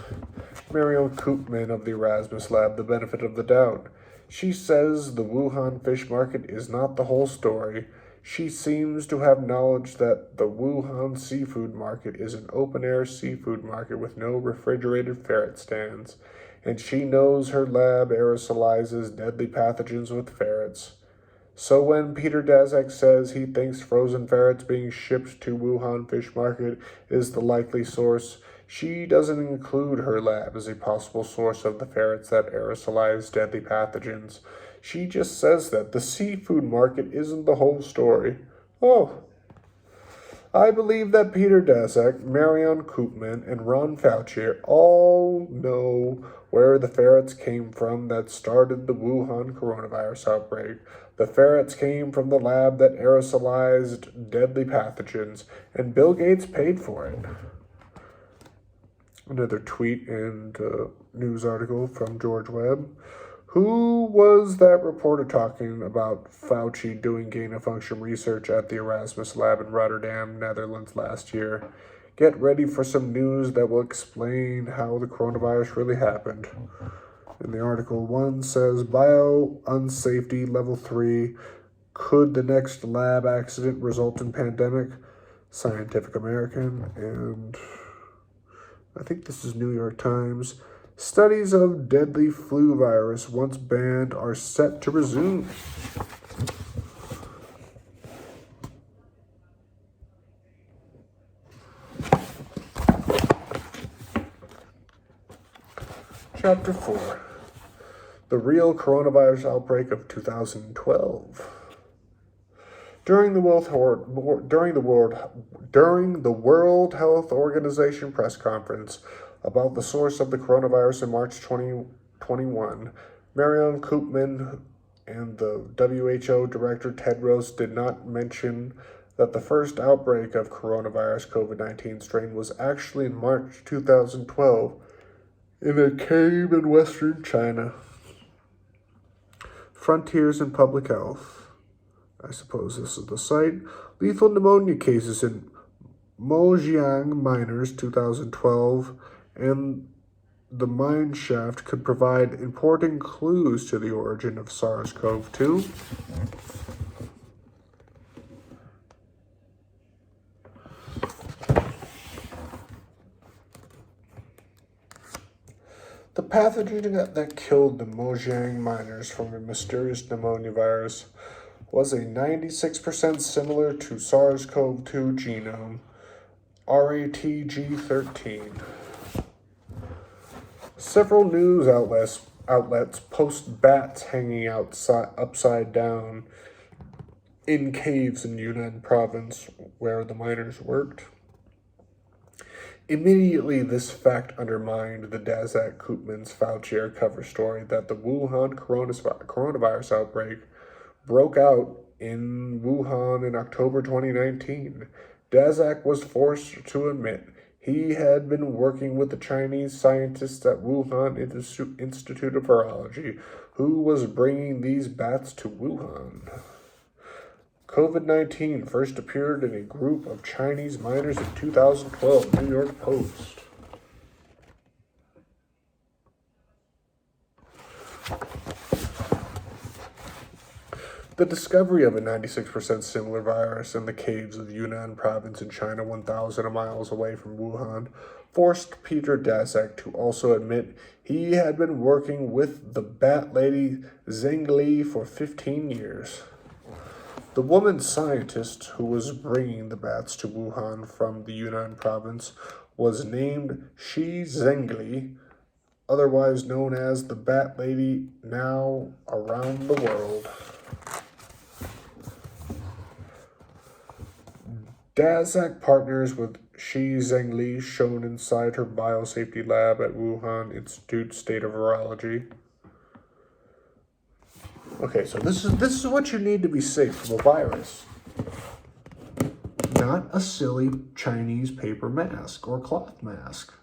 Marion Koopman of the Erasmus Lab the benefit of the doubt. She says the Wuhan fish market is not the whole story. She seems to have knowledge that the Wuhan seafood market is an open-air seafood market with no refrigerated ferret stands, and she knows her lab aerosolizes deadly pathogens with ferrets. So when Peter Daszak says he thinks frozen ferrets being shipped to Wuhan fish market is the likely source, she doesn't include her lab as a possible source of the ferrets that aerosolize deadly pathogens. She just says that the seafood market isn't the whole story. Oh. I believe that Peter Daszak, Marion Koopman, and Ron Fauci all know where the ferrets came from that started the Wuhan coronavirus outbreak. The ferrets came from the lab that aerosolized deadly pathogens, and Bill Gates paid for it. Another tweet and news article from George Webb. Who was that reporter talking about Fauci doing gain-of-function research at the Erasmus lab in Rotterdam, Netherlands last year? Get ready for some news that will explain how the coronavirus really happened. In the article, one says bio unsafety level 3. Could the next lab accident result in pandemic? Scientific American, and I think this is New York Times. Studies of deadly flu virus once banned are set to resume. Chapter 4. The real coronavirus outbreak of 2012. During the World Health Organization press conference about the source of the coronavirus in March 2021, Marion Koopman and the WHO Director Tedros did not mention that the first outbreak of coronavirus COVID-19 strain was actually in March 2012 in a cave in western China. Frontiers in Public Health. I suppose this is the site. Lethal pneumonia cases in Mojiang miners 2012, and the mine shaft could provide important clues to the origin of SARS-CoV-2. The pathogen that killed the Mojiang miners from a mysterious pneumonia virus was a 96% similar to SARS-CoV-2 genome, RATG13. Several news outlets post bats hanging upside down in caves in Yunnan province where the miners worked. Immediately, this fact undermined the Daszak Koopman's Fauci cover story that the Wuhan coronavirus outbreak broke out in Wuhan in October 2019. Daszak was forced to admit he had been working with the Chinese scientists at Wuhan Institute of Virology, who was bringing these bats to Wuhan. COVID-19 first appeared in a group of Chinese miners in 2012, New York Post. The discovery of a 96% similar virus in the caves of Yunnan province in China, 1,000 miles away from Wuhan, forced Peter Daszak to also admit he had been working with the bat lady Zheng Li for 15 years. The woman scientist who was bringing the bats to Wuhan from the Yunnan province was named Shi Zhengli, otherwise known as the Bat Lady, now around the world. Daszak partners with Shi Zhengli, shown inside her biosafety lab at Wuhan Institute State of Virology. Okay, so this is what you need to be safe from a virus. Not a silly Chinese paper mask or cloth mask.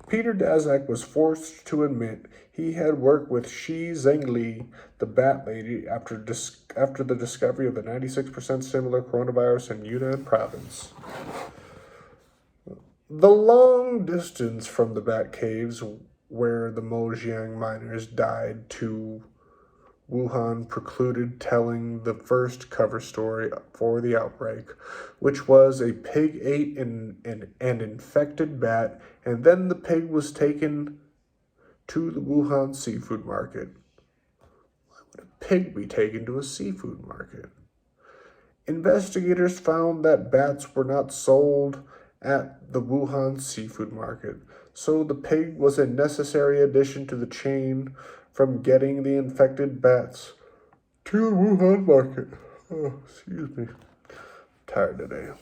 Peter Daszak was forced to admit he had worked with Shi Zhengli, the Bat Lady, after the discovery of the 96% similar coronavirus in Yunnan province. The long distance from the Bat Caves, where the Mojiang miners died, to Wuhan precluded telling the first cover story for the outbreak, which was a pig ate an infected bat, and then the pig was taken to the Wuhan seafood market. Why would a pig be taken to a seafood market? Investigators found that bats were not sold at the Wuhan seafood market, so the pig was a necessary addition to the chain from getting the infected bats to the Wuhan market. Oh, excuse me. I'm tired today.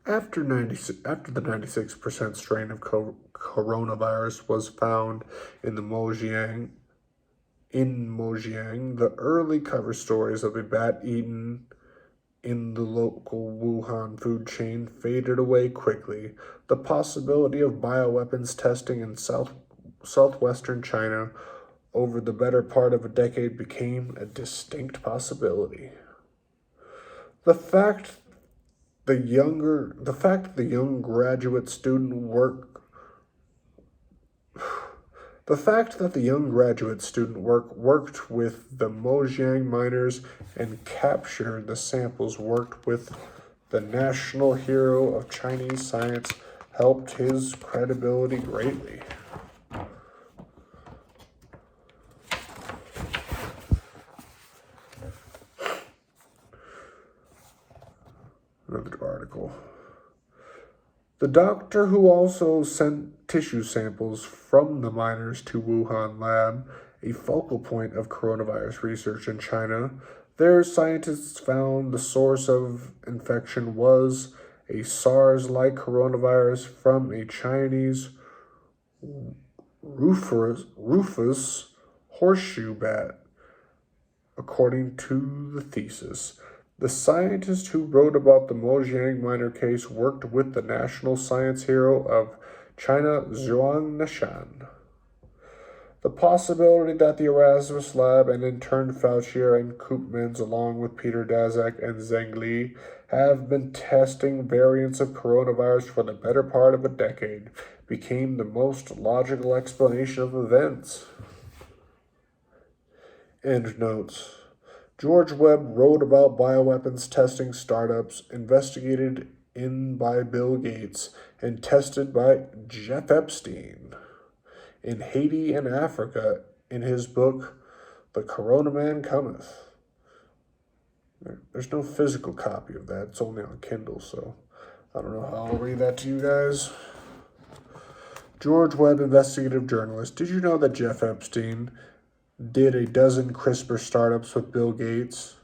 After the 96% strain of coronavirus was found in Mojiang, the early cover stories of a bat eaten in the local Wuhan food chain faded away quickly. The possibility of bioweapons testing in southwestern China over the better part of a decade became a distinct possibility. The fact the young graduate student The fact that the young graduate student worked with the Mojang miners and captured the samples worked with the national hero of Chinese science helped his credibility greatly. Another article. The doctor who also sent tissue samples from the miners to Wuhan lab, a focal point of coronavirus research in China, their scientists found the source of infection was a SARS-like coronavirus from a Chinese rufous horseshoe bat, according to the thesis. The scientist who wrote about the Mojang miner case worked with the national science hero of China, Zhuang Nashan. The possibility that the Erasmus lab and intern Fauci and Koopmans, along with Peter Daszak and Zheng Li, have been testing variants of coronavirus for the better part of a decade became the most logical explanation of events. End notes. George Webb wrote about bioweapons testing startups investigated in by Bill Gates and tested by Jeff Epstein in Haiti and Africa in his book, The Corona Man Cometh. There's no physical copy of that. It's only on Kindle, so I don't know how I'll read that to you guys. George Webb, investigative journalist. Did you know that Jeff Epstein did a dozen CRISPR startups with Bill Gates?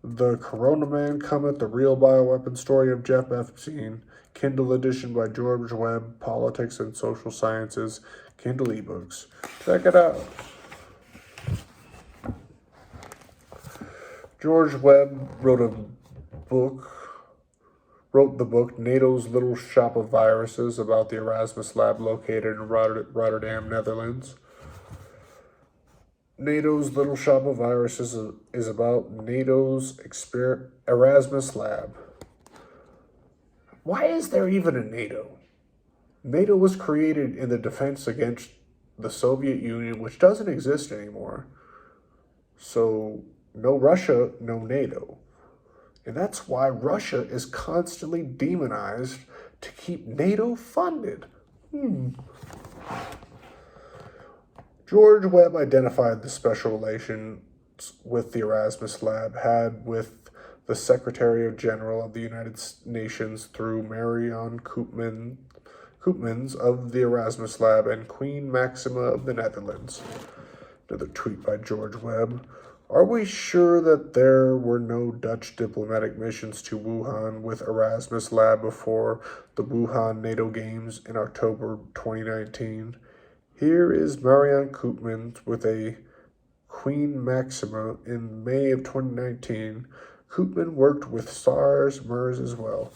The Corona Man Cometh, the real bioweapon story of Jeff Epstein, Kindle edition by George Webb, Politics and Social Sciences, Kindle ebooks. Check it out. George Webb wrote the book NATO's Little Shop of Viruses about the Erasmus lab located in Rotterdam, Netherlands. NATO's Little Shop of Viruses is about NATO's Erasmus lab. Why is there even a NATO? NATO was created in the defense against the Soviet Union, which doesn't exist anymore. So, no Russia, no NATO. And that's why Russia is constantly demonized to keep NATO funded. George Webb identified the special relations with the Erasmus Lab had with the Secretary General of the United Nations through Marion Koopmans of the Erasmus Lab and Queen Maxima of the Netherlands. Another tweet by George Webb. Are we sure that there were no Dutch diplomatic missions to Wuhan with Erasmus Lab before the Wuhan NATO Games in October 2019? Here is Marion Koopmans with a Queen Maxima in May of 2019. Koopman worked with SARS, MERS as well.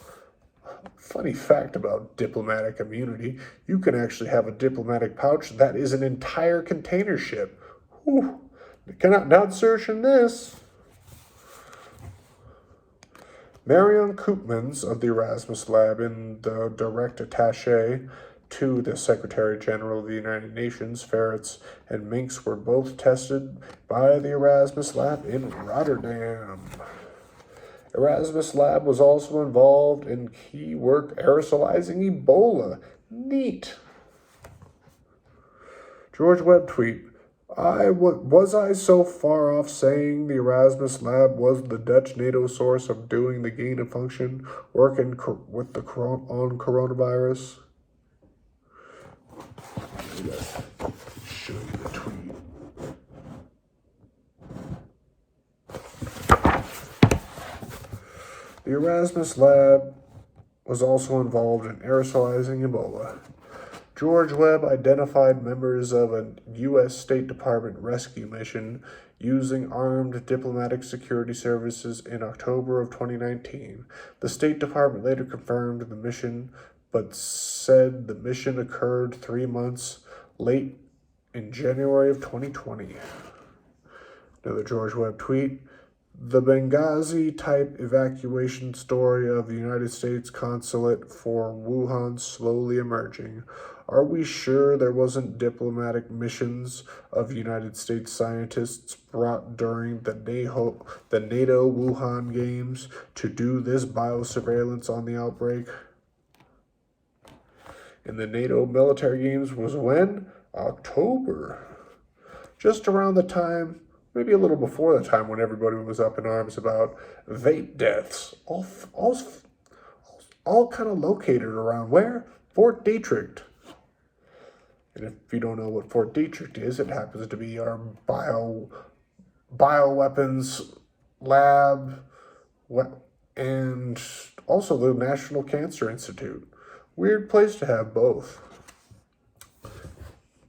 Funny fact about diplomatic immunity, you can actually have a diplomatic pouch that is an entire container ship. Whew. Cannot not searching this. Marion Koopmans of the Erasmus Lab and the direct attaché to the Secretary General of the United Nations, ferrets and minks were both tested by the Erasmus Lab in Rotterdam. Erasmus Lab was also involved in key work aerosolizing Ebola. Neat. George Webb tweet. Was I so far off saying the Erasmus Lab was the Dutch NATO source of doing the gain of function work on coronavirus? I'm going to show you the tweet. The Erasmus Lab was also involved in aerosolizing Ebola. George Webb identified members of a U.S. State Department rescue mission using armed diplomatic security services in October of 2019. The State Department later confirmed the mission, but said the mission occurred 3 months late in January of 2020. Another George Webb tweet. The Benghazi-type evacuation story of the United States consulate for Wuhan slowly emerging. Are we sure there wasn't diplomatic missions of United States scientists brought during the NATO Wuhan Games to do this biosurveillance on the outbreak? And the NATO military games was when? October. Just around the time, maybe a little before the time when everybody was up in arms about vape deaths, all kind of located around where? Fort Detrick. And if you don't know what Fort Detrick is, it happens to be our bioweapons lab and also the National Cancer Institute. Weird place to have both.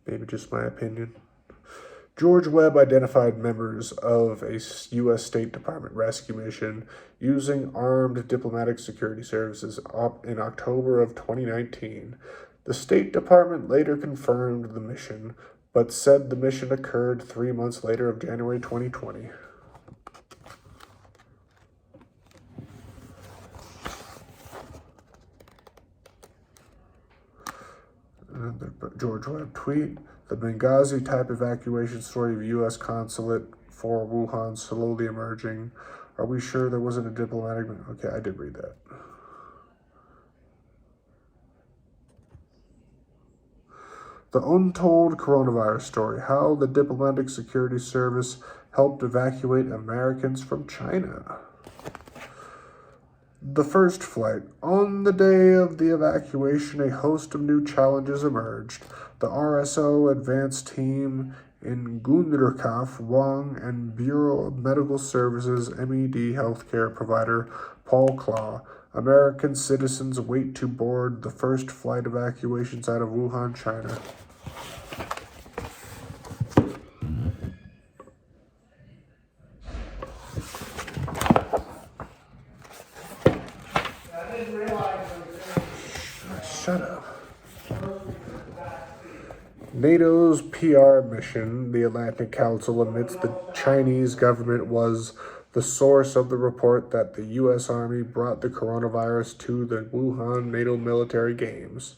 Maybe just my opinion. George Webb identified members of a U.S. State Department rescue mission using armed diplomatic security services in October of 2019. The State Department later confirmed the mission, but said the mission occurred 3 months later of January 2020. Another George Webb tweet. The Benghazi-type evacuation story of U.S. consulate for Wuhan slowly emerging. Are we sure there wasn't a diplomatic... Okay, I did read that. The untold coronavirus story. How the diplomatic security service helped evacuate Americans from China. The first flight. On the day of the evacuation, a host of new challenges emerged. The RSO advanced team in Gunderkaf, Wang, and Bureau of Medical Services MED healthcare provider Paul Claw. American citizens wait to board the first flight evacuations out of Wuhan, China. Shut up. NATO's PR mission, the Atlantic Council, admits the Chinese government was the source of the report that the U.S. Army brought the coronavirus to the Wuhan NATO military games.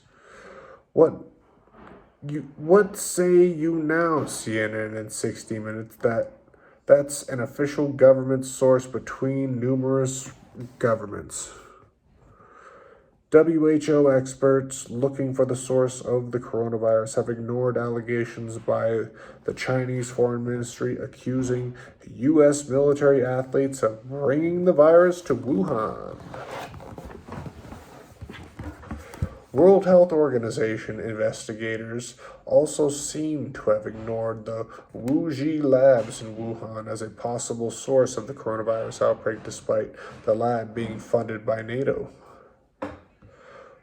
What say you now, CNN and 60 Minutes, that's an official government source between numerous governments? WHO experts looking for the source of the coronavirus have ignored allegations by the Chinese Foreign Ministry accusing U.S. military athletes of bringing the virus to Wuhan. World Health Organization investigators also seem to have ignored the Wuxi labs in Wuhan as a possible source of the coronavirus outbreak, despite the lab being funded by NATO.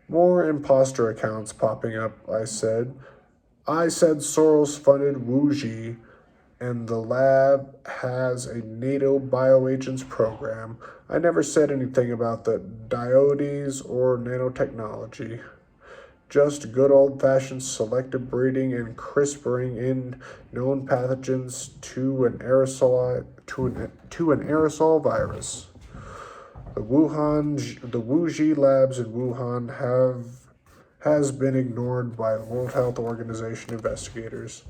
More imposter accounts popping up, I said Soros funded Wuxi, and the lab has a NATO bioagents program. I never said anything about the diodes or nanotechnology. Just good old-fashioned selective breeding and CRISPRing in known pathogens to an aerosol virus. The Wuxi labs in Wuhan has been ignored by the World Health Organization investigators.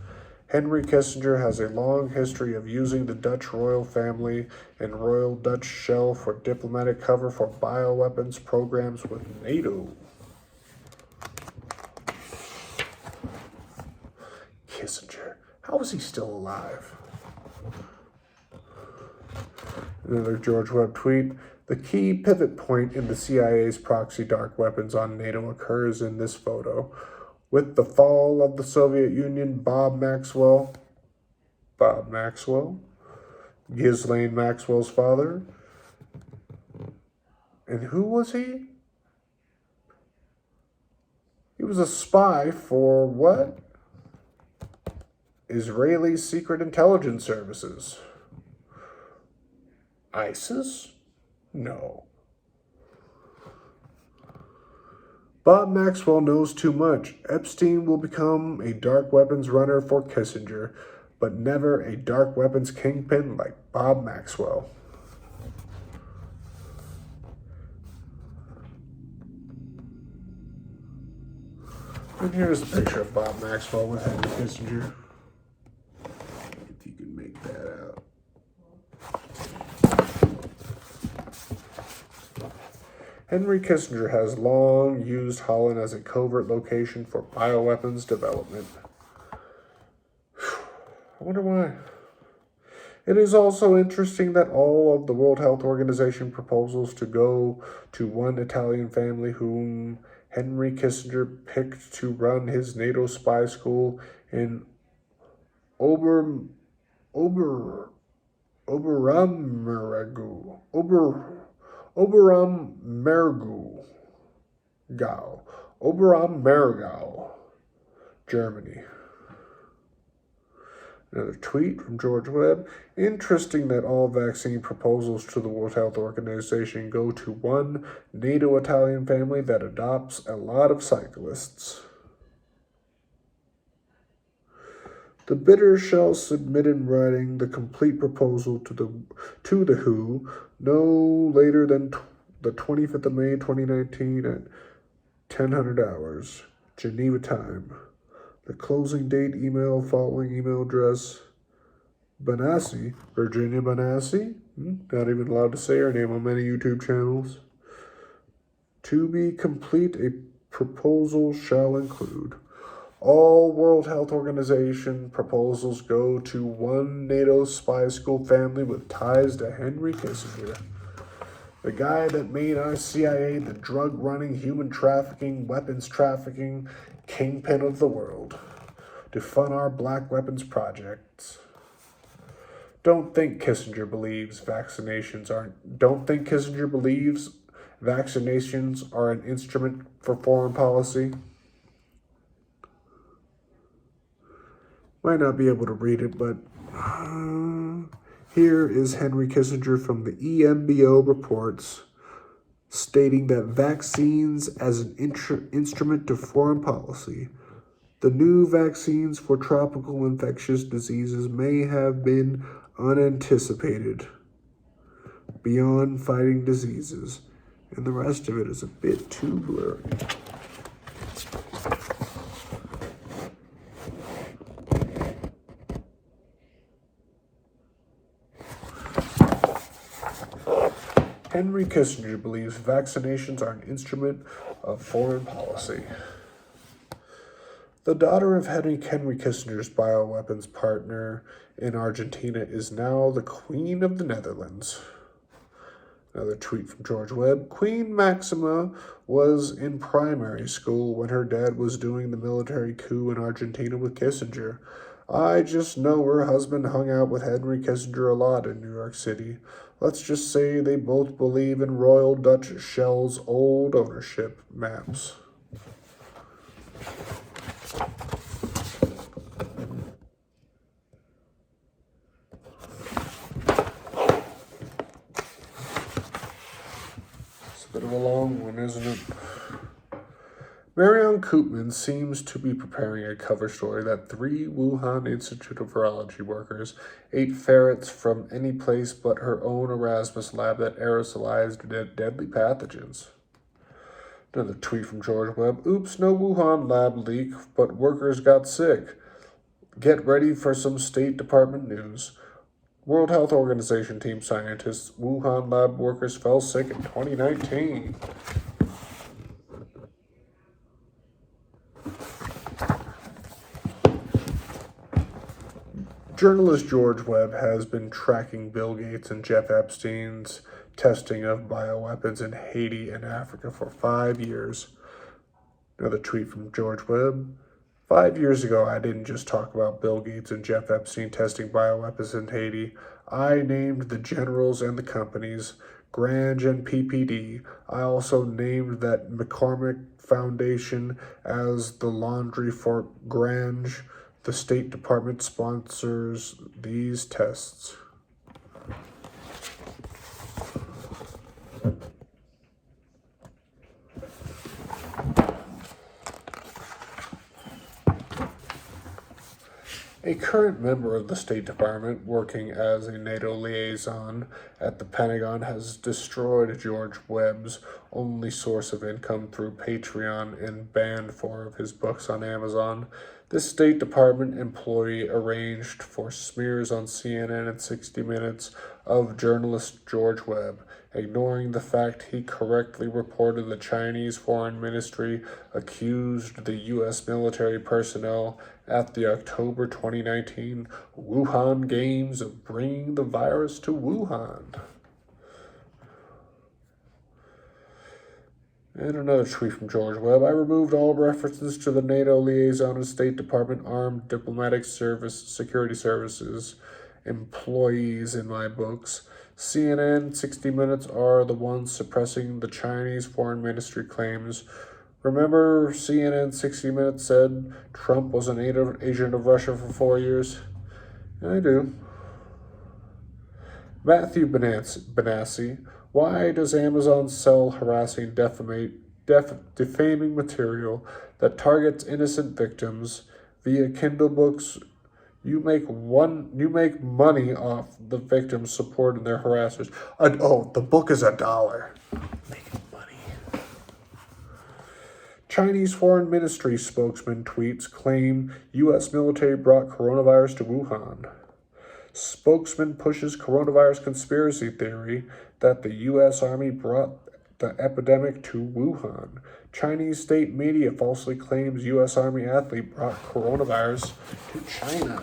Henry Kissinger has a long history of using the Dutch royal family and Royal Dutch Shell for diplomatic cover for bioweapons programs with NATO. Kissinger. How is he still alive? Another George Webb tweet. The key pivot point in the CIA's proxy dark weapons on NATO occurs in this photo. With the fall of the Soviet Union, Bob Maxwell, Ghislaine Maxwell's father. And who was he? He was a spy for what? Israeli Secret Intelligence Services. ISIS? No. Bob Maxwell knows too much. Epstein will become a dark weapons runner for Kissinger, but never a dark weapons kingpin like Bob Maxwell. And here's a picture of Bob Maxwell with Henry Kissinger. If you can make that out. Henry Kissinger has long used Holland as a covert location for bioweapons development. I wonder why. It is also interesting that all of the World Health Organization proposals to go to one Italian family whom Henry Kissinger picked to run his NATO spy school in Oberammergau. Oberammergau, Germany. Another tweet from George Webb. Interesting that all vaccine proposals to the World Health Organization go to one NATO Italian family that adopts a lot of cyclists. The bidder shall submit in writing the complete proposal to the WHO no later than the 25th of May 2019 at 1000 hours, Geneva time. The closing date email following email address Banassi, Virginia Banassi, not even allowed to say her name on many YouTube channels. To be complete, a proposal shall include all World Health Organization proposals go to one NATO spy school family with ties to Henry Kissinger, the guy that made our CIA the drug-running, human trafficking, weapons trafficking kingpin of the world, to fund our black weapons projects. Don't think Kissinger believes vaccinations are an instrument for foreign policy. Might not be able to read it, but here is Henry Kissinger from the EMBO reports stating that vaccines as an instrument to foreign policy. The new vaccines for tropical infectious diseases may have been unanticipated beyond fighting diseases, and the rest of it is a bit too blurry. Henry Kissinger believes vaccinations are an instrument of foreign policy. The daughter of Henry Kissinger's bioweapons partner in Argentina is now the Queen of the Netherlands. Another tweet from George Webb. Queen Maxima was in primary school when her dad was doing the military coup in Argentina with Kissinger. I just know her husband hung out with Henry Kissinger a lot in New York City. Let's just say they both believe in Royal Dutch Shell's old ownership maps. It's a bit of a long one, isn't it? Marion Koopman seems to be preparing a cover story that 3 Wuhan Institute of Virology workers ate ferrets from any place but her own Erasmus lab that aerosolized deadly pathogens. Another tweet from George Webb. Oops, no Wuhan lab leak, but workers got sick. Get ready for some State Department news. World Health Organization team scientists, Wuhan lab workers fell sick in 2019. Journalist George Webb has been tracking Bill Gates and Jeff Epstein's testing of bioweapons in Haiti and Africa for 5 years. Another tweet from George Webb. 5 years ago, I didn't just talk about Bill Gates and Jeff Epstein testing bioweapons in Haiti. I named the generals and the companies. Grange and PPD. I also named that McCormick Foundation as the laundry for Grange. The State Department sponsors these tests. A current member of the State Department, working as a NATO liaison at the Pentagon, has destroyed George Webb's only source of income through Patreon and banned 4 of his books on Amazon. This State Department employee arranged for smears on CNN and 60 Minutes of journalist George Webb, ignoring the fact he correctly reported the Chinese Foreign Ministry accused the U.S. military personnel at the October 2019 Wuhan Games of bringing the virus to Wuhan. And another tweet from George Webb. I removed all references to the NATO liaison and State Department armed diplomatic security services employees in my books. CNN, 60 Minutes are the ones suppressing the Chinese Foreign Ministry claims. Remember CNN 60 Minutes said Trump was an agent of Russia for 4 years? I do. Matthew Benassi, why does Amazon sell harassing, defaming material that targets innocent victims via Kindle books? You make money off the victims supporting their harassers. The book is $1. Making money. Chinese Foreign Ministry spokesman tweets claim U.S. military brought coronavirus to Wuhan. Spokesman pushes coronavirus conspiracy theory that the U.S. Army brought the epidemic to Wuhan. Chinese state media falsely claims U.S. Army athlete brought coronavirus to China.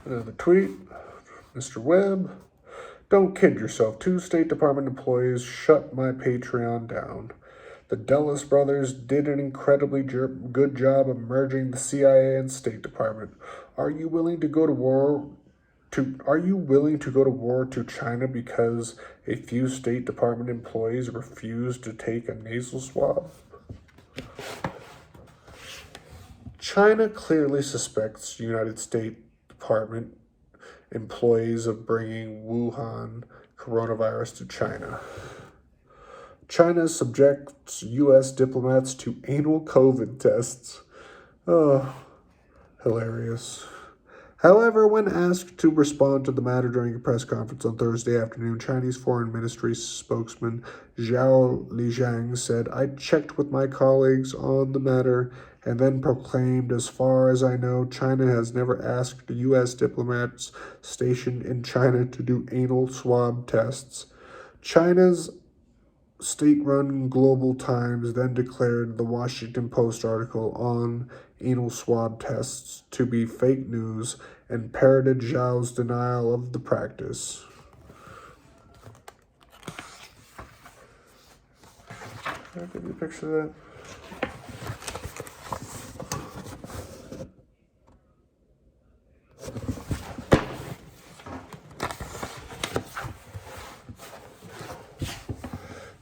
Another tweet, Mr. Webb. Don't kid yourself. 2 State Department employees shut my Patreon down. The Dulles brothers did an incredibly good job of merging the CIA and State Department. Are you willing to go to war to China because a few State Department employees refused to take a nasal swab? China clearly suspects United States Department employees of bringing Wuhan coronavirus to China. China subjects U.S. diplomats to anal COVID tests. Oh, hilarious. However, when asked to respond to the matter during a press conference on Thursday afternoon, Chinese Foreign Ministry spokesman Zhao Lijiang said, I checked with my colleagues on the matter and then proclaimed, as far as I know, China has never asked U.S. diplomats stationed in China to do anal swab tests. China's state-run Global Times then declared the Washington Post article on anal swab tests to be fake news and parroted Zhao's denial of the practice. Can I give you a picture of that?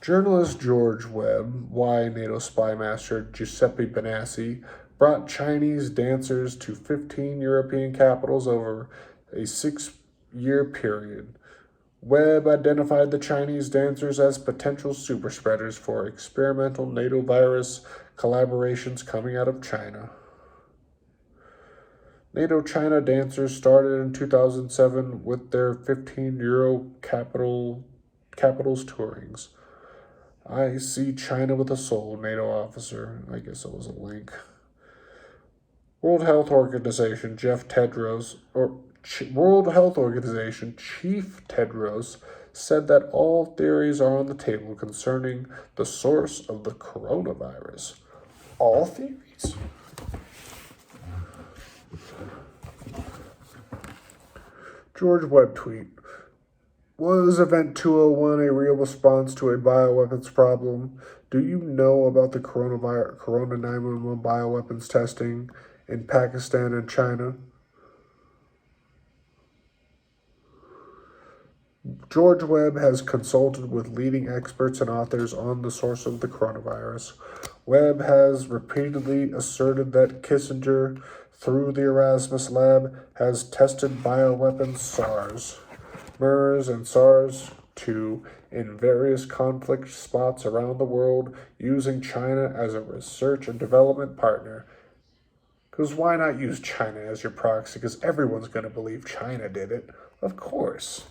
Journalist George Webb, why NATO spy master Giuseppe Benassi brought Chinese dancers to 15 European capitals over a 6-year period. Webb identified the Chinese dancers as potential superspreaders for experimental NATO virus collaborations coming out of China. NATO-China dancers started in 2007 with their 15 Euro capitals tourings. I see China with a soul, NATO officer. I guess that was a link. World Health Organization Chief Tedros said that all theories are on the table concerning the source of the coronavirus. All theories? George Webb tweet. Was Event 201 a real response to a bioweapons problem? Do you know about the Corona 911 bioweapons testing in Pakistan and China? George Webb has consulted with leading experts and authors on the source of the coronavirus. Webb has repeatedly asserted that Kissinger, through the Erasmus lab, has tested bioweapons SARS, MERS, and SARS-2 in various conflict spots around the world using China as a research and development partner. Because why not use China as your proxy? Because everyone's going to believe China did it. Of course.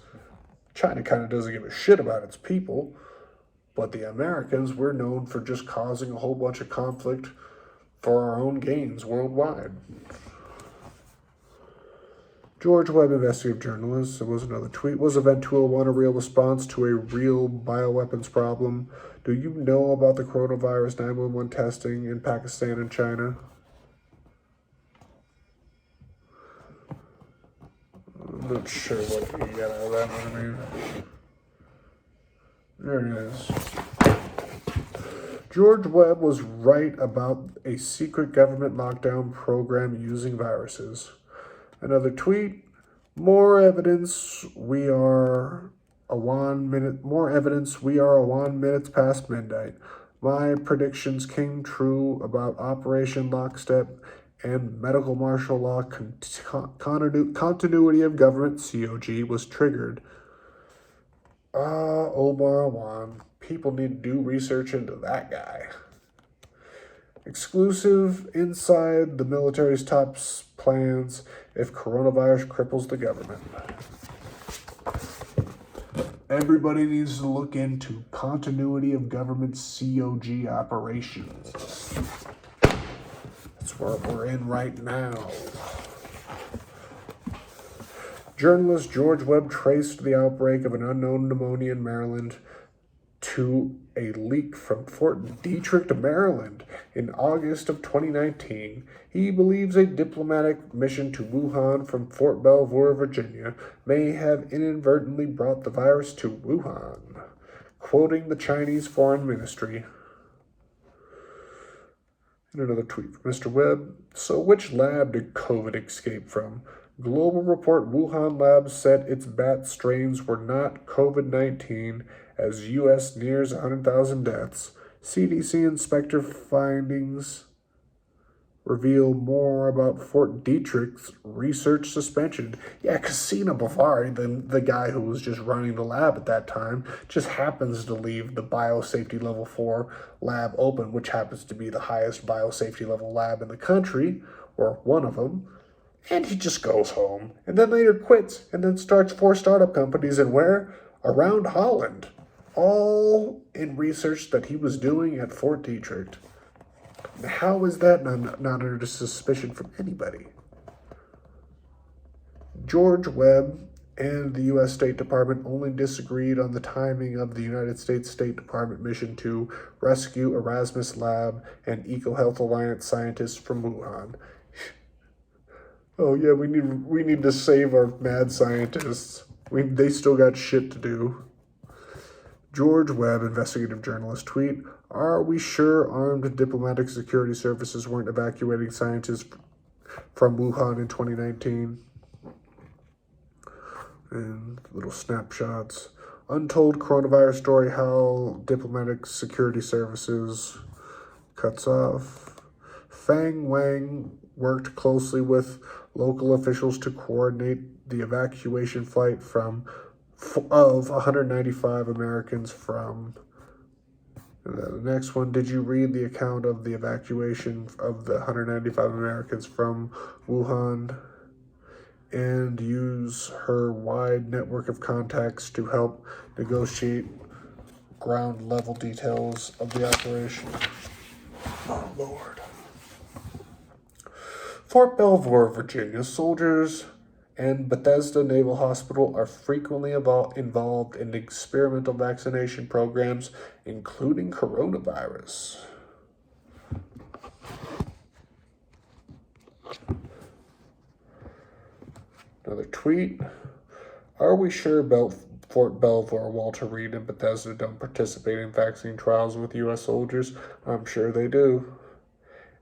China kind of doesn't give a shit about its people, but the Americans, we're known for just causing a whole bunch of conflict for our own gains worldwide. George Webb, investigative journalist, there was another tweet. Was Event 201 a real response to a real bioweapons problem? Do you know about the coronavirus 911 testing in Pakistan and China? I'm not sure what you got out of that one. I mean, there it is. George Webb was right about a secret government lockdown program using viruses. Another tweet. More evidence. We are a 1 minute. More evidence. We are a 1 minute past midnight. My predictions came true about Operation Lockstep and medical martial law continuity of government COG was triggered. Omar Awan. People need to do research into that guy. Exclusive inside the military's top plans if coronavirus cripples the government. Everybody needs to look into continuity of government COG operations. That's what we're in right now. Journalist George Webb traced the outbreak of an unknown pneumonia in Maryland to a leak from Fort Detrick, Maryland in August of 2019. He believes a diplomatic mission to Wuhan from Fort Belvoir, Virginia, may have inadvertently brought the virus to Wuhan. Quoting the Chinese Foreign Ministry. And another tweet from Mr. Webb. So which lab did COVID escape from? Global report Wuhan lab said its bat strains were not COVID-19 as U.S. nears 100,000 deaths. CDC inspector findings reveal more about Fort Detrick's research suspension. Yeah, Casino Bavari, the guy who was just running the lab at that time, just happens to leave the biosafety level 4 lab open, which happens to be the highest biosafety level lab in the country, or one of them. And he just goes home, and then later quits, and then starts 4 startup companies, and where? Around Holland. All in research that he was doing at Fort Detrick. How is that not under suspicion from anybody? George Webb and the U.S. State Department only disagreed on the timing of the United States State Department mission to rescue Erasmus Lab and EcoHealth Alliance scientists from Wuhan. Oh yeah, we need to save our mad scientists. They still got shit to do. George Webb, investigative journalist, tweet, are we sure armed diplomatic security services weren't evacuating scientists from Wuhan in 2019? And little snapshots. Untold coronavirus story, how diplomatic security services cuts off. Fang Wang worked closely with local officials to coordinate the evacuation flight of 195 Americans from. The next one, did you read the account of the evacuation of the 195 Americans from Wuhan and use her wide network of contacts to help negotiate ground level details of the operation? Oh, Lord. Fort Belvoir, Virginia, soldiers and Bethesda Naval Hospital are frequently involved in experimental vaccination programs, including coronavirus. Another tweet. Are we sure Fort Belvoir, Walter Reed, and Bethesda don't participate in vaccine trials with U.S. soldiers. I'm sure they do.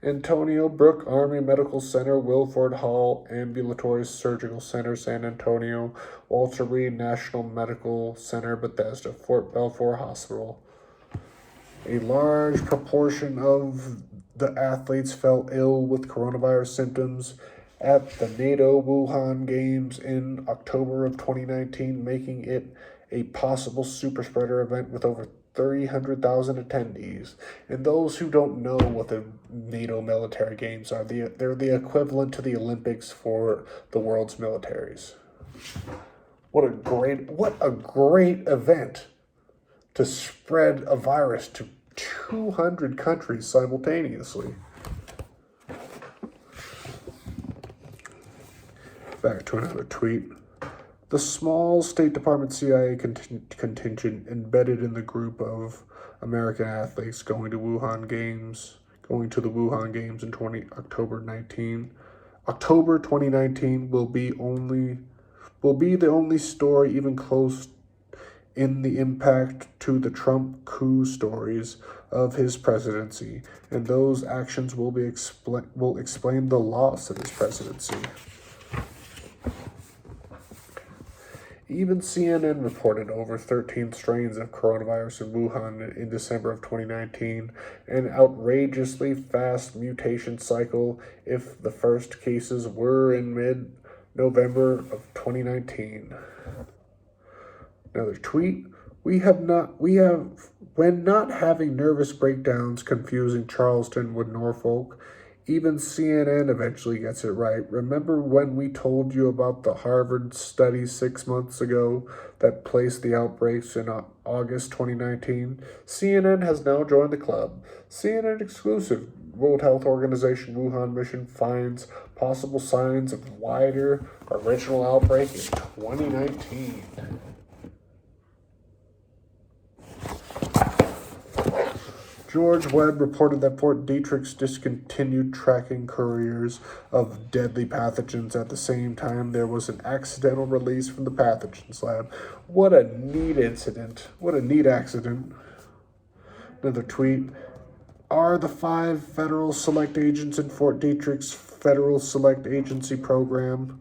Antonio Brook Army Medical Center, Wilford Hall Ambulatory Surgical Center, San Antonio, Walter Reed National Medical Center, Bethesda, Fort Belvoir Hospital. A large proportion of the athletes fell ill with coronavirus symptoms at the NATO Wuhan Games in October of 2019, making it a possible super spreader event with over 300,000 attendees. And those who don't know what the NATO military games are, they're the equivalent to the Olympics for the world's militaries. What a great event to spread a virus to 200 countries simultaneously. Back to another tweet. The small State Department CIA contingent embedded in the group of American athletes going to the Wuhan Games in October 2019 will be the only story even close in the impact to the Trump coup stories of his presidency, and those actions will explain the loss of his presidency. Even CNN reported over 13 strains of coronavirus in Wuhan in December of 2019, an outrageously fast mutation cycle if the first cases were in mid-November of 2019. Another tweet. When not having nervous breakdowns confusing Charleston with Norfolk, even CNN eventually gets it right. Remember when we told you about the Harvard study 6 months ago that placed the outbreaks in August 2019? CNN has now joined the club. CNN exclusive. World Health Organization Wuhan mission finds possible signs of wider original outbreak in 2019. George Webb reported that Fort Detrick's discontinued tracking couriers of deadly pathogens. At the same time, there was an accidental release from the pathogens lab. What a neat incident. What a neat accident. Another tweet. Are the 5 federal select agents in Fort Detrick's Federal Select Agency Program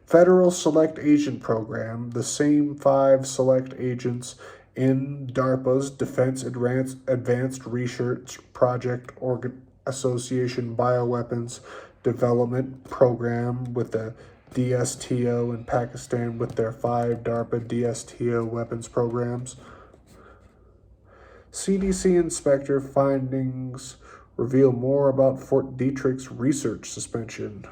Federal Select Agent Program the same 5 select agents in DARPA's Defense Advanced Research Project Association Bioweapons Development Program with the DSTO in Pakistan with their 5 DARPA DSTO weapons programs? CDC inspector findings reveal more about Fort Detrick's research suspension.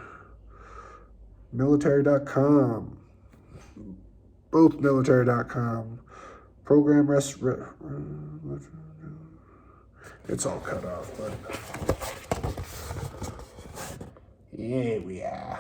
Military.com. Both military.com. Program it's all cut off, but here we are.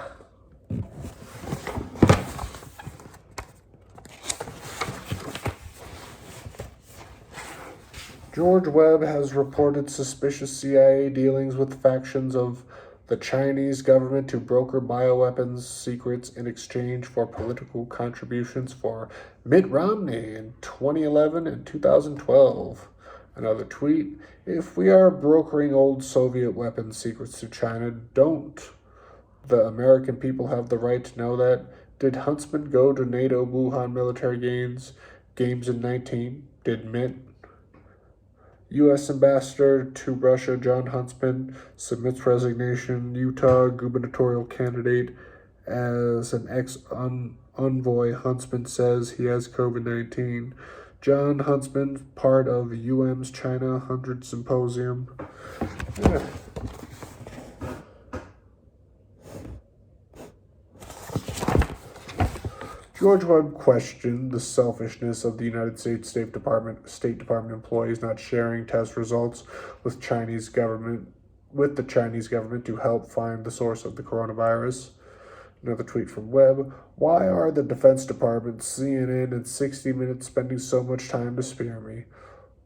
George Webb has reported suspicious CIA dealings with factions of the Chinese government to broker bioweapons secrets in exchange for political contributions for Mitt Romney in 2011 and 2012. Another tweet. If we are brokering old Soviet weapons secrets to China, don't the American people have the right to know that? Did Huntsman go to NATO Wuhan military games in 19? Did Mitt? U.S. Ambassador to Russia John Huntsman submits resignation. Utah gubernatorial candidate as an ex-envoy. Huntsman says he has COVID-19. John Huntsman, part of UM's China 100 Symposium. Yeah. George Webb questioned the selfishness of the United States State Department employees not sharing test results with the Chinese government to help find the source of the coronavirus. Another tweet from Webb. Why are the Defense Department, CNN, and 60 Minutes spending so much time to spear me?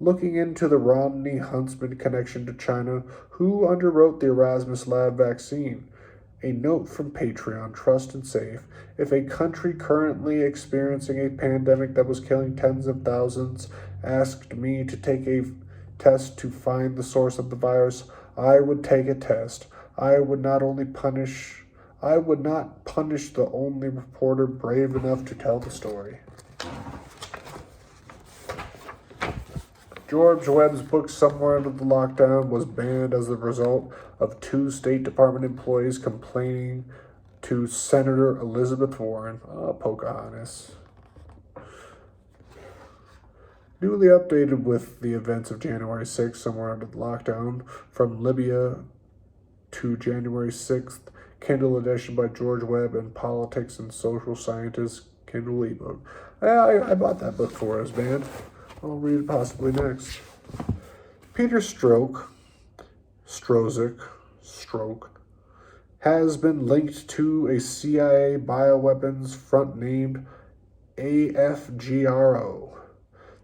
Looking into the Romney-Huntsman connection to China, who underwrote the Erasmus lab vaccine? A note from Patreon, trust and safe. If a country currently experiencing a pandemic that was killing tens of thousands asked me to take a test to find the source of the virus, I would take a test. I would not punish the only reporter brave enough to tell the story. George Webb's book Somewhere Under the Lockdown was banned as a result of 2 State Department employees complaining to Senator Elizabeth Warren. Pocahontas. Newly updated with the events of January 6th, Somewhere Under the Lockdown, from Libya to January 6th, Kindle edition by George Webb and Politics and Social Scientist, Kindle ebook. I bought that book for us, man. I'll read it possibly next. Peter Strzok has been linked to a CIA bioweapons front named AFGRO.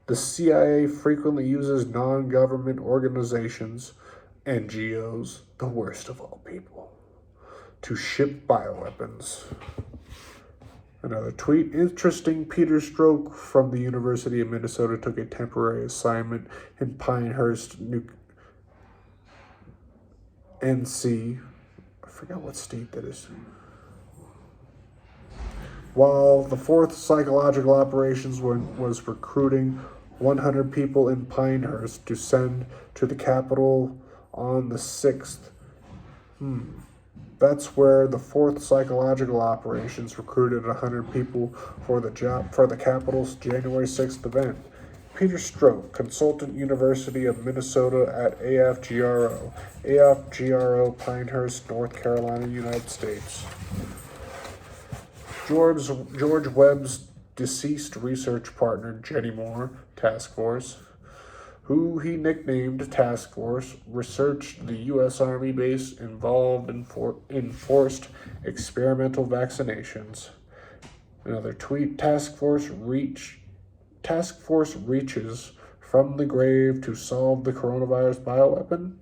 The CIA frequently uses non-government organizations, NGOs, the worst of all people, to ship bioweapons. Another tweet. Interesting. Peter Strzok from the University of Minnesota took a temporary assignment in Pinehurst, NC. I forgot what state that is. While the 4th Psychological Operations was recruiting 100 people in Pinehurst to send to the Capitol on the 6th. That's where the 4th Psychological Operations recruited 100 people for the Capitol's January 6th event. Peter Strzok, consultant, University of Minnesota at AFGRO, Pinehurst, North Carolina, United States. George Webb's deceased research partner, Jenny Moore, Task Force, who he nicknamed Task Force, researched the U.S. Army base involved in forced experimental vaccinations. Another tweet, Task Force reaches from the grave to solve the coronavirus bioweapon.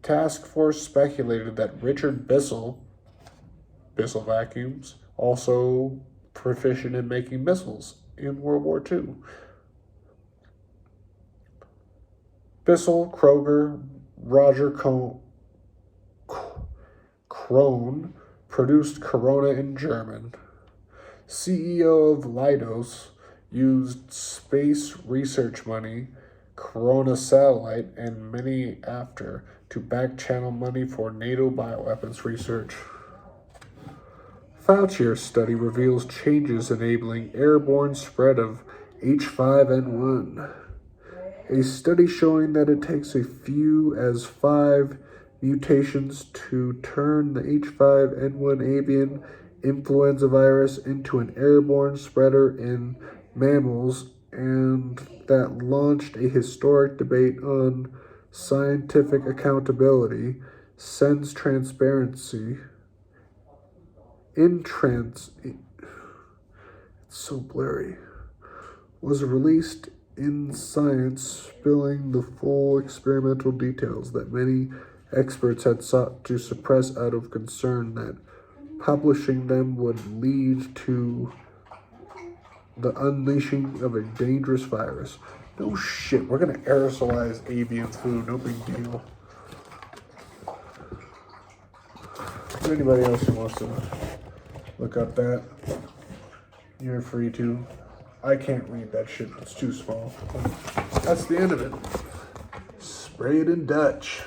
Task Force speculated that Richard Bissell vacuums, also proficient in making missiles in World War II. Bissell, Kroger, Roger Krohn produced Corona in German. CEO of Leidos used space research money, Corona satellite, and many after to back-channel money for NATO bioweapons research. Fauci's study reveals changes enabling airborne spread of H5N1. A study showing that it takes as few as 5 mutations to turn the H5N1 avian influenza virus into an airborne spreader in mammals, and that launched a historic debate on scientific accountability, sends transparency. It's so blurry. Was released in Science, spilling the full experimental details that many experts had sought to suppress out of concern that publishing them would lead to the unleashing of a dangerous virus. No shit, we're gonna aerosolize avian food, no big deal. If anybody else who wants to look up that, you're free to. I can't read that shit, it's too small. That's the end of it. Spray it in Dutch.